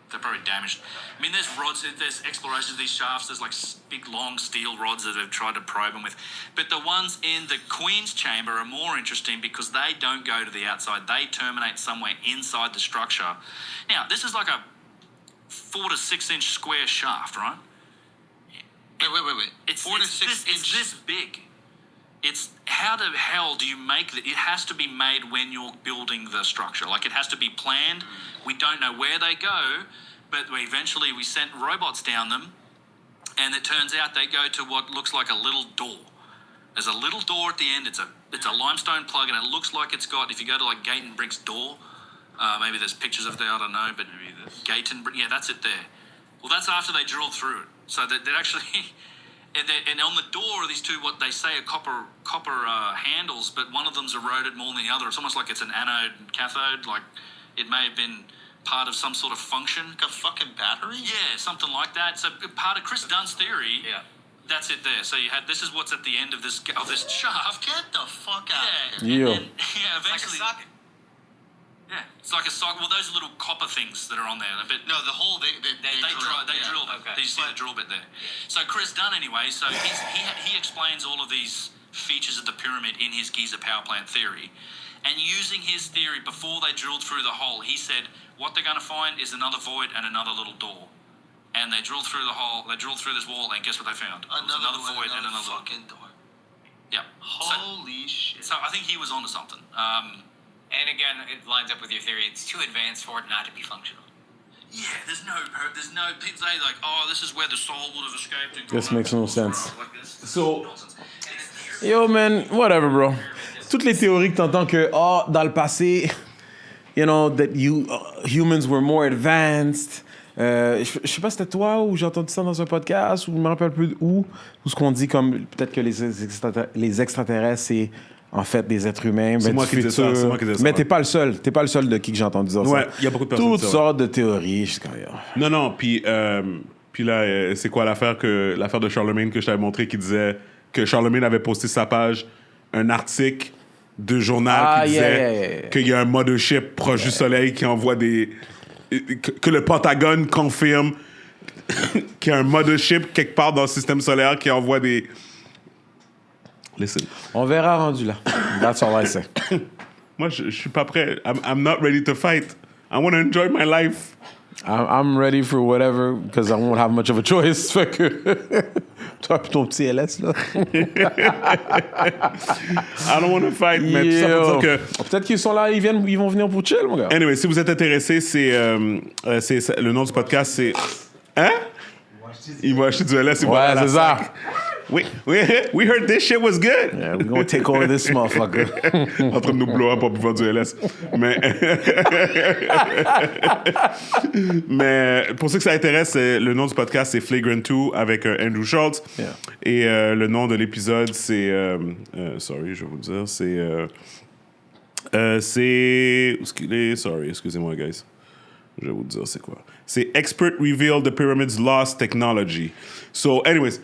Speaker 4: They're probably damaged. I mean, there's rods, there's explorations of these shafts. There's like big, long steel rods that they've tried to probe them with. But the ones in the Queen's Chamber are more interesting because they don't go to the outside. They terminate somewhere inside the structure. Now, this is like a 4 to 6 inch square shaft, right?
Speaker 5: Wait.
Speaker 4: It's
Speaker 5: 4 to 6
Speaker 4: It's
Speaker 5: inch.
Speaker 4: this big. It's how the hell do you make it? It has to be made when you're building the structure. Like it has to be planned. We don't know where they go, but we sent robots down them, and it turns out they go to what looks like a little door. There's a little door at the end. It's a limestone plug, and it looks like it's got. If you go to like Gatenbrick's door, maybe there's pictures of there. I don't know, but maybe this Gatenbrick. Yeah, that's it there. Well, that's after they drilled through it. So that actually. And on the door are these two, what they say are copper handles, but one of them's eroded more than the other. It's almost like it's an anode and cathode, like it may have been part of some sort of function.
Speaker 5: Like a fucking battery?
Speaker 4: Yeah, something like that. So part of Chris Dunn's theory, that's it there. So this is what's at the end of this shaft.
Speaker 5: Get the fuck out of
Speaker 4: Yeah,
Speaker 5: here.
Speaker 1: Yo.
Speaker 4: and then, eventually.
Speaker 6: Like a socket.
Speaker 4: Yeah, it's like a socket. Well, those little copper things that are on there. But
Speaker 5: No, the hole they
Speaker 4: they
Speaker 5: drilled.
Speaker 4: drilled it.
Speaker 6: Okay.
Speaker 4: You see the drill bit there. So Chris Dunn, anyway, so he explains all of these features of the pyramid in his Giza power plant theory. And using his theory, before they drilled through the hole, he said, what they're going to find is another void and another little door. And they drilled through the hole, they drilled through this wall, and guess what they found? It was another void and another
Speaker 5: fucking door.
Speaker 4: Yeah.
Speaker 5: Holy shit.
Speaker 4: So I think he was onto something.
Speaker 6: And again, it lines up with your theory. It's too advanced for it not to be functional.
Speaker 4: Yeah, there's no people say like, this is where the soul would have escaped. And
Speaker 1: This
Speaker 4: gone
Speaker 1: makes
Speaker 4: up
Speaker 1: no
Speaker 4: to
Speaker 1: sense.
Speaker 4: like this.
Speaker 1: So-
Speaker 4: Nonsense.
Speaker 1: Yo, man, whatever, bro. Toutes les théories que t'entends que, dans le passé, that humans were more advanced. Je sais pas si c'était toi ou j'ai entendu ça dans un podcast ou je me rappelle plus où ce qu'on dit comme peut-être que les extraterrestres, c'est en fait des êtres humains.
Speaker 3: C'est
Speaker 1: ben,
Speaker 3: moi
Speaker 1: du
Speaker 3: qui disais ça,
Speaker 1: futur.
Speaker 3: c'est moi qui disais ça,
Speaker 1: Mais
Speaker 3: ouais.
Speaker 1: t'es pas le seul. T'es pas le seul de qui que j'ai entendu dire ça.
Speaker 3: Ouais, il y a beaucoup de personnes
Speaker 1: Toutes
Speaker 3: qui disent ça, ouais.
Speaker 1: sortes de théories. Je suis comme, yo.
Speaker 3: Non, puis là, c'est quoi l'affaire de Charlemagne que je t'avais montré qui disait que Charlemagne avait posté sur sa page un article de journal qui disait qu'il y a un mothership proche du soleil qui envoie que le Pentagone confirme qu'il y a un mothership quelque part dans le système solaire qui envoie des... Listen.
Speaker 1: On verra rendu là. That's all I say.
Speaker 3: Moi, je suis pas prêt. I'm not ready to fight. I want to enjoy my life.
Speaker 1: I'm ready for whatever because I won't have much of a choice. Fait que toi puis ton petit LS là.
Speaker 3: I don't want to fight, mais tout ça pour dire que...
Speaker 1: Peut-être qu'ils sont là, ils vont venir pour chill, mon gars.
Speaker 3: Anyway, si vous êtes intéressé, le nom du podcast, c'est... Hein? Il va acheter du LS, il va
Speaker 1: Ouais,
Speaker 3: à la
Speaker 1: c'est ça.
Speaker 3: sac. We heard this shit was good.
Speaker 1: Yeah, we're gonna take over this motherfucker.
Speaker 3: En train de nous blow up pour buvant du LS. Mais pour ceux que ça intéresse, le nom du podcast, c'est Flagrant 2 avec Andrew Schultz.
Speaker 1: Yeah.
Speaker 3: Et le nom de l'épisode, c'est... sorry, je vais vous le dire. C'est... Où est-ce qu'il est? Sorry, excusez-moi, guys. Je vais vous dire c'est quoi. C'est Expert Reveal the Pyramids Lost Technology. So, anyways,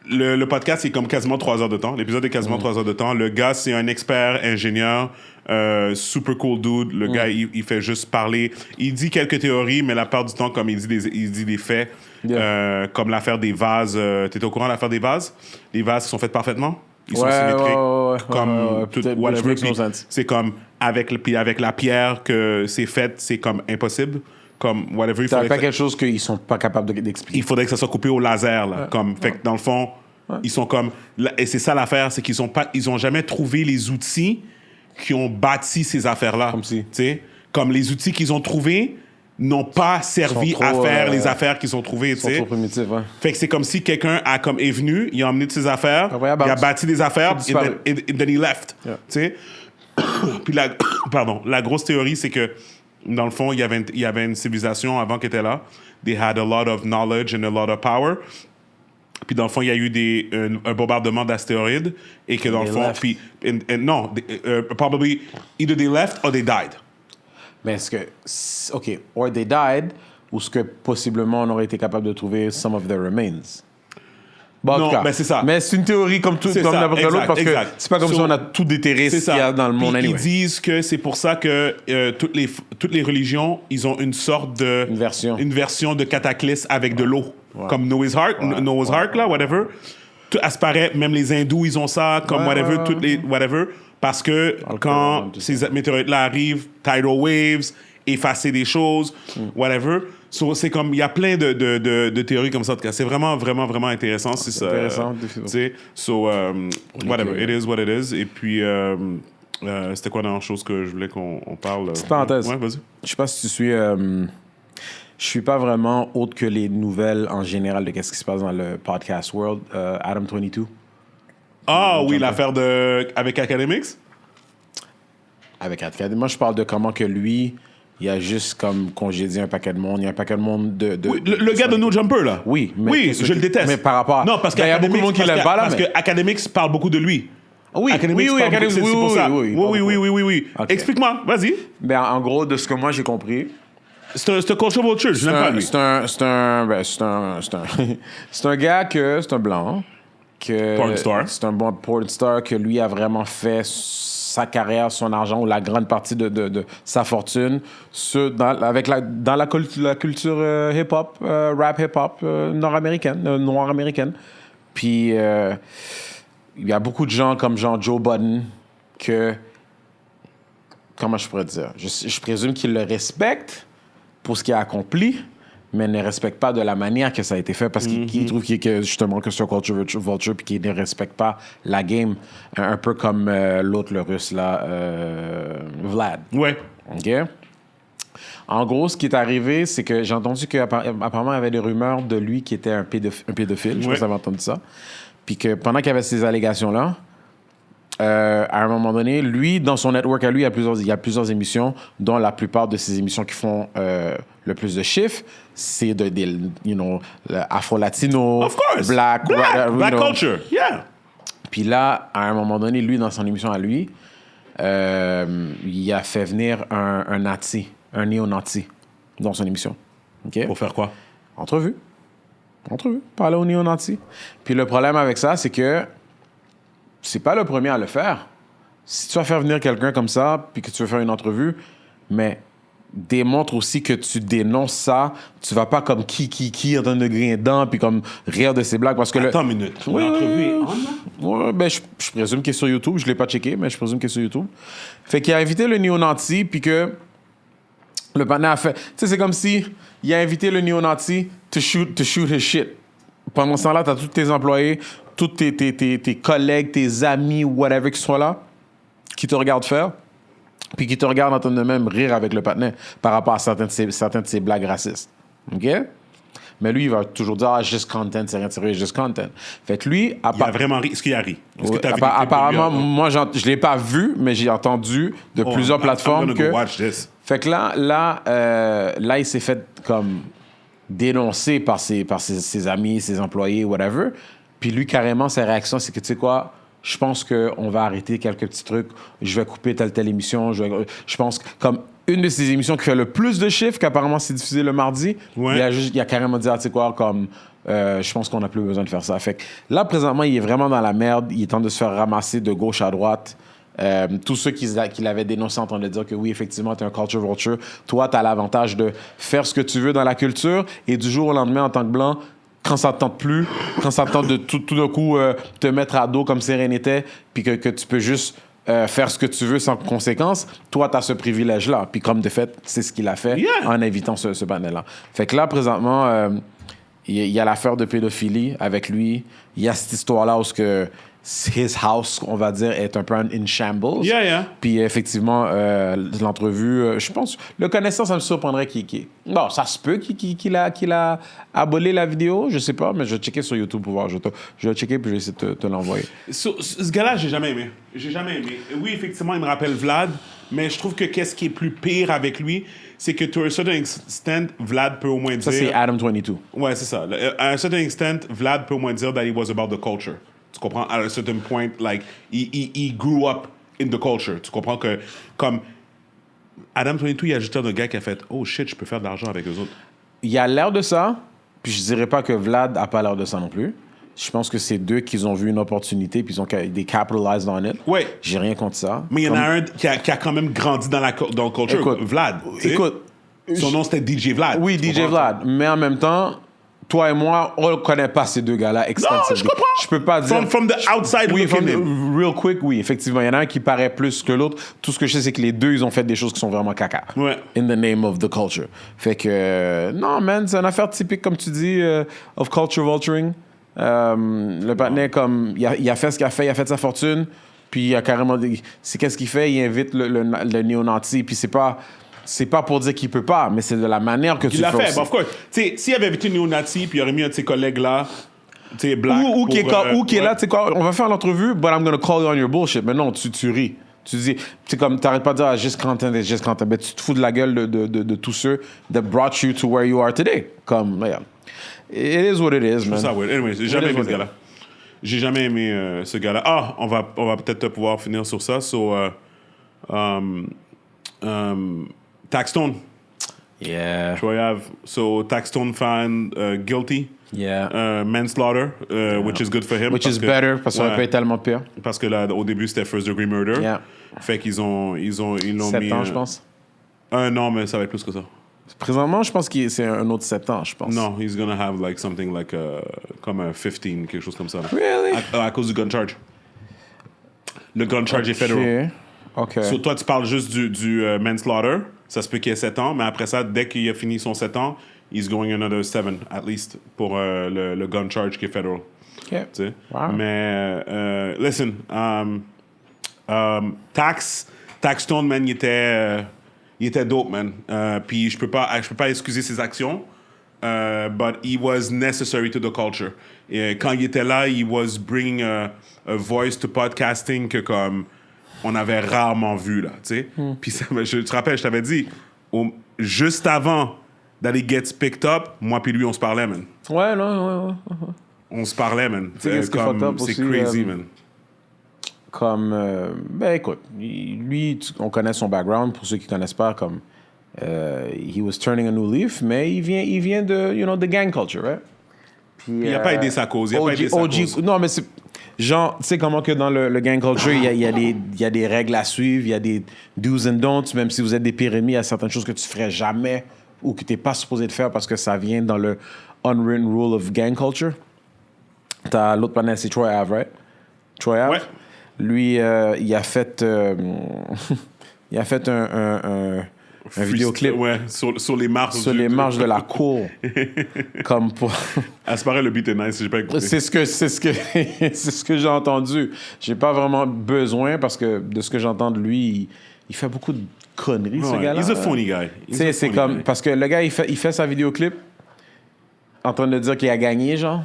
Speaker 3: le podcast, c'est comme quasiment 3 heures de temps. L'épisode est quasiment 3 heures de temps. Le gars, c'est un expert ingénieur, super cool dude. Le gars, il fait juste parler. Il dit quelques théories, mais la plupart du temps, comme il dit des faits, comme l'affaire des vases. T'étais au courant de l'affaire des vases? Les vases qui sont faits parfaitement? Ils sont symétriques. Comme tout, whatever. C'est comme avec la pierre que c'est fait, c'est comme impossible. Comme whatever.
Speaker 1: Ça fait quelque chose qu'ils sont pas capables d'expliquer.
Speaker 3: Il faudrait que ça soit coupé au laser, là. Fait que dans le fond, ils sont comme. Et c'est ça l'affaire, c'est qu'ils ont jamais trouvé les outils qui ont bâti ces affaires-là.
Speaker 1: Comme si.
Speaker 3: T'sais? Comme les outils qu'ils ont trouvés n'ont pas servi à faire les affaires qu'ils ont trouvées. Ils
Speaker 1: sont trop primitifs, ouais.
Speaker 3: Fait que c'est comme si quelqu'un est venu, il a emmené de ses affaires, il a bâti des affaires, and then he left.
Speaker 1: Yeah.
Speaker 3: T'sais? Puis la grosse théorie, c'est que dans le fond, il y avait une civilisation avant qu'elle était là. They had a lot of knowledge and a lot of power. Puis dans le fond, il y a eu un bombardement d'astéroïdes et que dans le fond, puis non, probably either they left or they died.
Speaker 1: Mais est-ce que, OK, or they died, ou est-ce que possiblement on aurait été capable de trouver some of their remains? Bon,
Speaker 3: Non,
Speaker 1: en tout cas,
Speaker 3: ben c'est ça.
Speaker 1: Mais c'est une théorie comme n'importe quelle autre, parce que c'est pas comme si on a tout déterré ce qu'il y a dans le monde.
Speaker 3: Puis
Speaker 1: Anyway.
Speaker 3: ils disent que c'est pour ça que toutes les religions, ils ont une sorte de... Une version de cataclysme avec de l'eau. Ouais. Comme Noah's Ark, là, whatever. À ce paraît, même les hindous, ils ont ça, comme whatever, toutes les... whatever. Parce que quand ces météorites-là arrivent, tidal waves, effacer des choses, whatever. So, c'est comme, il y a plein de théories comme ça. En tout cas, c'est vraiment, vraiment, vraiment intéressant. C'est ça.
Speaker 1: Intéressant.
Speaker 3: So, whatever, it is what it is. Et puis, c'était quoi dans la chose que je voulais qu'on parle?
Speaker 1: Petite parenthèse.
Speaker 3: Ouais, vas-y.
Speaker 1: Je sais pas si tu suis... je suis pas vraiment autre que les nouvelles en général de qu'est-ce qui se passe dans le podcast world. Adam 22.
Speaker 3: Ah oui, l'affaire avec Academics?
Speaker 1: Avec Academics. Moi, je parle de comment que lui... Il y a juste comme congédié un paquet de monde. Il y a un paquet de monde de
Speaker 3: oui, le gars de No Jumper, là.
Speaker 1: Oui.
Speaker 3: Oui, je le déteste.
Speaker 1: Mais par rapport à...
Speaker 3: Non, parce qu'il
Speaker 1: y a beaucoup de monde qui l'aime pas, là.
Speaker 3: Parce que Academics parle beaucoup de lui.
Speaker 1: Oui,
Speaker 3: Academics
Speaker 1: oui,
Speaker 3: parle beaucoup, c'est pour ça. Oui.
Speaker 1: Okay.
Speaker 3: Explique-moi, vas-y.
Speaker 1: Ben, en gros, de ce que moi j'ai compris...
Speaker 3: C'est un culture vulture, je n'aime pas lui.
Speaker 1: C'est un gars que... C'est un blanc.
Speaker 3: Porn star.
Speaker 1: C'est un bon porn star que lui a vraiment fait... sa carrière, son argent ou la grande partie de sa fortune dans la culture hip-hop, rap hip-hop noire américaine. Puis il y a beaucoup de gens comme Joe Budden que, comment je pourrais dire, je présume qu'il le respecte pour ce qu'il a accompli, mais ne respecte pas de la manière que ça a été fait parce qu'il trouve justement que c'est un culture vulture puis qu'il ne respecte pas la game, un peu comme l'autre, le russe, là, Vlad.
Speaker 3: Ouais.
Speaker 1: OK? En gros, ce qui est arrivé, c'est que j'ai entendu qu'apparemment, il y avait des rumeurs de lui qui était un pédophile. Je sais pas si vous avez entendu ça. Puis que pendant qu'il y avait ces allégations-là, à un moment donné, lui, dans son network à lui, il y a plusieurs émissions, dont la plupart de ces émissions qui font le plus de chiffres, c'est Afro-Latino, Black
Speaker 3: culture, yeah.
Speaker 1: Puis là, à un moment donné, lui, dans son émission à lui, il a fait venir un nazi, un néo-nazi, dans son émission. Okay?
Speaker 3: Pour faire quoi?
Speaker 1: Entrevue. Parler aux néo-nazis. Puis le problème avec ça, c'est que c'est pas le premier à le faire. Si tu vas faire venir quelqu'un comme ça, puis que tu veux faire une entrevue, mais démontre aussi que tu dénonces ça. Tu vas pas comme qui en train de griller dedans, puis comme rire de ses blagues. Parce que
Speaker 3: Attends une minute. L'entrevue est en là?
Speaker 1: Ben, je présume qu'il est sur YouTube. Je l'ai pas checké, mais je présume qu'il est sur YouTube. Fait qu'il a invité le néo-nazi, puis que le panneau a fait... Tu sais, c'est comme si il a invité le néo-nazi to shoot his shit. Pendant ce temps-là, t'as tous tes employés, tous tes collègues, tes amis, whatever qui sont là, qui te regardent faire, puis qui te regardent en train de même rire avec le patinet par rapport à certaines de ses blagues racistes. OK? Mais lui, il va toujours dire « Ah, juste content, c'est rien de sérieux, juste content. » Fait que lui...
Speaker 3: Il a vraiment ri. Est-ce qu'il a ri? Est-ce que t'as vu
Speaker 1: apparemment, moi, je ne l'ai pas vu, mais j'ai entendu de plusieurs plateformes que...
Speaker 3: Watch this.
Speaker 1: Fait que là, il s'est fait comme dénoncer par ses amis, ses employés, whatever. Puis lui, carrément, sa réaction, c'est que, tu sais quoi, je pense qu'on va arrêter quelques petits trucs. Je vais couper telle émission. Je pense, comme une de ses émissions qui fait le plus de chiffres, qu'apparemment c'est diffusé le mardi.
Speaker 3: Ouais.
Speaker 1: Il a carrément dit, ah, tu sais quoi, comme, je pense qu'on n'a plus besoin de faire ça. Fait que là, présentement, il est vraiment dans la merde. Il est en train de se faire ramasser de gauche à droite. Tous ceux qui l'avaient dénoncé en train de dire que oui, effectivement, tu es un culture vulture. Toi, tu as l'avantage de faire ce que tu veux dans la culture et du jour au lendemain, en tant que blanc, quand ça ne te tente plus, quand ça te tente de tout d'un coup te mettre à dos comme Sérénité, puis que tu peux juste faire ce que tu veux sans conséquence, toi, tu as ce privilège-là. Puis comme de fait, c'est ce qu'il a fait en invitant ce panel-là. Fait que là, présentement, il y a l'affaire de pédophilie avec lui. Il y a cette histoire-là où his house, on va dire, est un peu in shambles. Puis effectivement, l'entrevue, je pense, le connaissant, ça me surprendrait qu'il... Non, ça se peut qu'il a aboli la vidéo, je sais pas, mais je vais checker sur YouTube pour voir. Je vais checker puis je vais essayer de te l'envoyer.
Speaker 3: Ce gars-là, j'ai jamais aimé. Oui, effectivement, il me rappelle Vlad, mais je trouve que qu'est-ce qui est plus pire avec lui, c'est que, to a certain extent, Vlad peut au moins dire...
Speaker 1: Ça, c'est Adam 22.
Speaker 3: Ouais, c'est ça. À un certain extent, Vlad peut au moins dire that he was about the culture. Tu comprends? À un certain point, like, he grew up in the culture. Tu comprends que, comme, Adam 22, il a juste un gars qui a fait « Oh shit, je peux faire de l'argent avec eux autres. »
Speaker 1: Il a l'air de ça, puis je dirais pas que Vlad a pas l'air de ça non plus. Je pense que c'est deux qui ont vu une opportunité, puis they capitalized on it.
Speaker 3: Ouais.
Speaker 1: J'ai rien contre ça.
Speaker 3: Mais il y en a un qui a quand même grandi dans le culture.
Speaker 1: Écoute,
Speaker 3: Vlad.
Speaker 1: Écoute.
Speaker 3: Son nom, c'était DJ Vlad.
Speaker 1: Oui, DJ Vlad. Mais en même temps... Toi et moi, on ne connaît pas ces deux gars-là extensivement.
Speaker 3: Non, je comprends.
Speaker 1: Je peux pas dire...
Speaker 3: From the outside
Speaker 1: oui,
Speaker 3: looking in.
Speaker 1: Real quick, oui, effectivement. Il y en a un qui paraît plus que l'autre. Tout ce que je sais, c'est que les deux, ils ont fait des choses qui sont vraiment caca.
Speaker 3: Ouais.
Speaker 1: In the name of the culture. Fait que... non, man, c'est une affaire typique, comme tu dis, of culture vulturing. Le partenaire, comme... Il a fait ce qu'il a fait. Il a fait sa fortune. Puis il a carrément... C'est qu'est-ce qu'il fait? Il invite le néo-nazi. Puis c'est pas pour dire qu'il peut pas, mais c'est de la manière que tu le fais. Il l'a fait,
Speaker 3: of course. Tu sais, s'il avait invité un néo-nazi, puis il aurait mis un de ses collègues là, tu sais, black.
Speaker 1: Ou qui est là, tu sais quoi, on va faire l'entrevue, but I'm gonna call you on your bullshit. Mais non, tu ris. Tu dis, c'est comme, t'arrêtes pas de dire, just content. Ben, tu te fous de la gueule de tous ceux that brought you to where you are today. Comme, regarde. It is what it is, man.
Speaker 3: Ça, ouais. Anyway, j'ai jamais aimé ce gars-là. J'ai jamais aimé ce gars-là. Ah, on va peut-être pouvoir finir sur ça. Taxstone.
Speaker 1: Yeah.
Speaker 3: Troy Ave. So Taxstone found guilty.
Speaker 1: Yeah.
Speaker 3: Manslaughter, which is good for him.
Speaker 1: Which is better, parce qu'on peut être tellement pire.
Speaker 3: Parce que là, au début, c'était first degree murder.
Speaker 1: Yeah.
Speaker 3: Fait qu'ils l'ont
Speaker 1: 7
Speaker 3: mis...
Speaker 1: 7 ans, je pense.
Speaker 3: Non, mais ça va être plus que ça.
Speaker 1: Présentement, je pense que c'est un autre 7 ans, je pense.
Speaker 3: Non, he's gonna have like something like comme un 15, quelque chose comme ça.
Speaker 1: Really?
Speaker 3: À cause du gun charge. Le gun charge est federal.
Speaker 1: OK.
Speaker 3: So, toi, tu parles juste du manslaughter. Ça se peut qu'il ait 7 ans, mais après ça, dès qu'il a fini son 7 ans, he's going another 7, at least, pour le gun charge qui est federal.
Speaker 1: OK.
Speaker 3: Tu sais?
Speaker 1: Wow.
Speaker 3: Mais, listen, Taxstone, man, il était dope, man. Puis je peux pas excuser ses actions, but he was necessary to the culture. Et quand il était là, he was bringing a voice to podcasting que comme on avait rarement vu, là, tu sais. Puis je te rappelle, je t'avais dit, juste avant d'aller get picked up, moi puis lui, on se parlait, man.
Speaker 1: Ouais, non.
Speaker 3: On se parlait, man.
Speaker 1: C'est
Speaker 3: crazy, man.
Speaker 1: Comme, ben écoute, lui, on connaît son background, pour ceux qui ne connaissent pas, comme, he was turning a new leaf, mais il vient de, the gang culture, right? Puis,
Speaker 3: il n'a pas aidé sa cause,
Speaker 1: non, mais c'est, genre, tu sais comment que dans le gang culture, il y a des règles à suivre, il y a des do's and don'ts, même si vous êtes des pires ennemis, il y a certaines choses que tu ferais jamais ou que tu n'es pas supposé de faire parce que ça vient dans le unwritten rule of gang culture. T'as l'autre panel, c'est Troy Ave, right? Troy Ave?
Speaker 3: Ouais.
Speaker 1: Lui, il a fait un vidéoclip.
Speaker 3: Ouais, sur les marches.
Speaker 1: Sur les marches de la cour. Comme pour...
Speaker 3: À ce paraît, le beat est nice, j'ai pas écouté.
Speaker 1: C'est ce que j'ai entendu. J'ai pas vraiment besoin parce que de ce que j'entends de lui, il fait beaucoup de conneries, ce gars-là.
Speaker 3: He's a funny guy.
Speaker 1: C'est comme... Parce que le gars, il fait sa vidéoclip en train de dire qu'il a gagné, genre.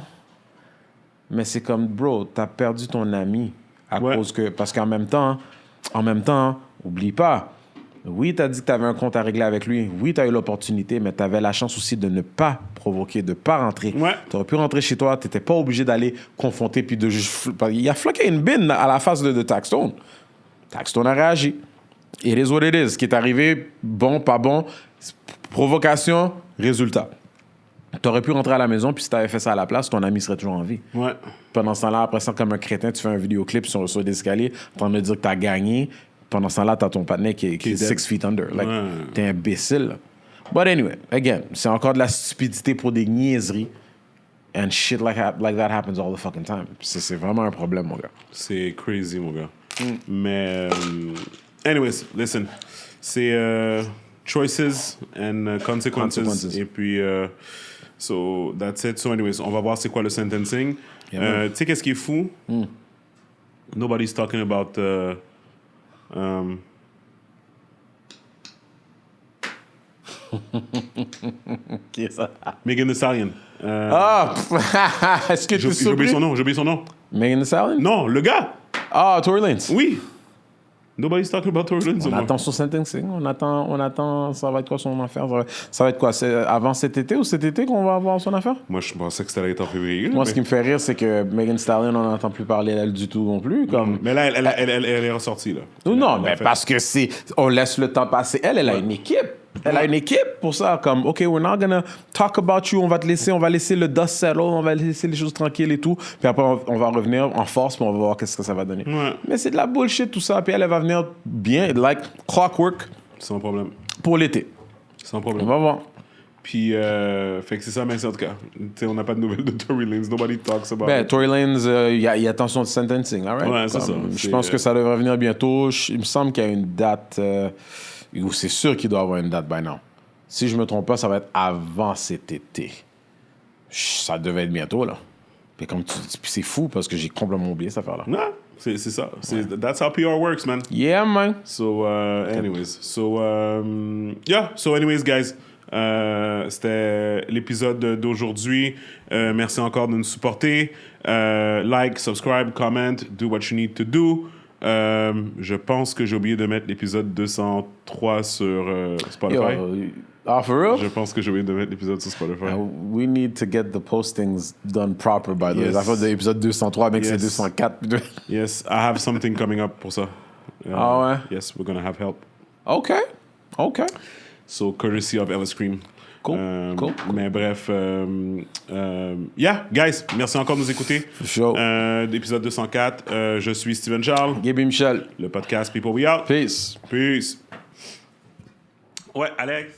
Speaker 1: Mais c'est comme, bro, t'as perdu ton ami. Cause que, parce qu'en même temps, oublie pas, oui, t'as dit que t'avais un compte à régler avec lui, oui, t'as eu l'opportunité, mais t'avais la chance aussi de ne pas provoquer, de pas rentrer.
Speaker 3: Ouais.
Speaker 1: T'aurais pu rentrer chez toi, t'étais pas obligé d'aller confronter, puis de juste... Il a floqué une bine à la face de Taxstone. Taxstone a réagi. It is what it is. Ce qui est arrivé, bon, pas bon, provocation, résultat. T'aurais pu rentrer à la maison, puis si t'avais fait ça à la place, ton ami serait toujours en vie.
Speaker 3: Ouais.
Speaker 1: Pendant ce temps-là, après ça, comme un crétin, tu fais un vidéoclip sur des escaliers, en train de dire que t'as gagné. Pendant ce temps-là, t'as ton partenaire qui est
Speaker 3: dead.
Speaker 1: 6 feet under. Like,
Speaker 3: Ouais.
Speaker 1: t'es imbécile. Là. But anyway, again, c'est encore de la stupidité pour des niaiseries. And shit like that happens all the fucking time. C'est vraiment un problème, mon gars.
Speaker 3: C'est crazy, mon gars. Mais, anyways, listen. C'est choices and consequences. Et puis, so, that's it. So, anyways, on va voir c'est quoi le sentencing.
Speaker 1: Yeah,
Speaker 3: tu sais, qu'est-ce qui est fou? Nobody's talking about...
Speaker 1: Qui est ça?
Speaker 3: Megan Thee Stallion.
Speaker 1: Ah! Est-ce que tu
Speaker 3: J'ai oublié son nom. J'ai oublié son nom.
Speaker 1: Megan Thee Stallion?
Speaker 3: Non, le gars.
Speaker 1: Ah, Tory Lanez.
Speaker 3: Oui. Nobody's talking about Tory Lanez.
Speaker 1: On attend son sentencing. On attend. Ça va être quoi son affaire? Ça va être quoi? C'est avant cet été ou cet été qu'on va avoir son affaire?
Speaker 3: Moi, je pensais que c'était en février.
Speaker 1: Moi,
Speaker 3: mais...
Speaker 1: ce qui me fait rire, c'est que Megan Thee Stallion, on n'entend plus parler d'elle du tout non plus. Comme...
Speaker 3: Mais là, elle est ressortie, là.
Speaker 1: Non,
Speaker 3: Elle
Speaker 1: mais
Speaker 3: a fait-
Speaker 1: parce que on laisse le temps passer. Elle a une équipe. Elle a une équipe pour ça. Comme, OK, we're not gonna talk about you. On va laisser le dust settle. On va laisser les choses tranquilles et tout. Puis après, on va revenir en force, puis on va voir qu'est-ce que ça va donner.
Speaker 3: Ouais.
Speaker 1: Mais c'est de la bullshit, tout ça. Puis elle va venir bien, like clockwork,
Speaker 3: Sans problème.
Speaker 1: pour l'été.
Speaker 3: Sans
Speaker 1: On
Speaker 3: problème.
Speaker 1: va voir.
Speaker 3: Puis, fait que c'est ça, merci en tout cas. T'sais, on n'a pas de nouvelles de Tory Lanez. Nobody talks about
Speaker 1: Ben,
Speaker 3: it.
Speaker 1: Tory Lanez, il y a attention de sentencing, all right?
Speaker 3: Ouais, c'est ça.
Speaker 1: Je
Speaker 3: C'est,
Speaker 1: pense que ça devrait venir bientôt. Il me semble qu'il y a une date, ou c'est sûr qu'il doit avoir une date by now. Si je me trompe pas, ça va être avant cet été. Ça devait être bientôt, là. Puis comme tu dis, puis c'est fou parce que j'ai complètement oublié cette affaire-là.
Speaker 3: Non, c'est ça. That's how PR works, man.
Speaker 1: Yeah, man.
Speaker 3: So, anyways. So, yeah. So, anyways, guys. C'était l'épisode d'aujourd'hui. Merci encore de nous supporter. Like, subscribe, comment, do what you need to do. Je pense que j'ai oublié de mettre l'épisode 203 sur Spotify.
Speaker 1: For real?
Speaker 3: Je pense que j'ai oublié de mettre l'épisode sur Spotify.
Speaker 1: We need to get the postings done proper, by the way.
Speaker 3: Yes.
Speaker 1: La fois de l'épisode 203, mec, c'est
Speaker 3: Yes.
Speaker 1: 204.
Speaker 3: Yes, I have something coming up pour ça.
Speaker 1: Ah ouais?
Speaker 3: Yes, we're gonna have help.
Speaker 1: OK.
Speaker 3: So, courtesy of Ellis Cream.
Speaker 1: Cool. Cool.
Speaker 3: Mais bref, yeah, guys, merci encore de nous écouter.
Speaker 1: Sure.
Speaker 3: L'épisode 204, je suis Steven Charles,
Speaker 1: Gaby Michel.
Speaker 3: le podcast People We Out.
Speaker 1: Peace.
Speaker 3: Peace. Ouais, Alex.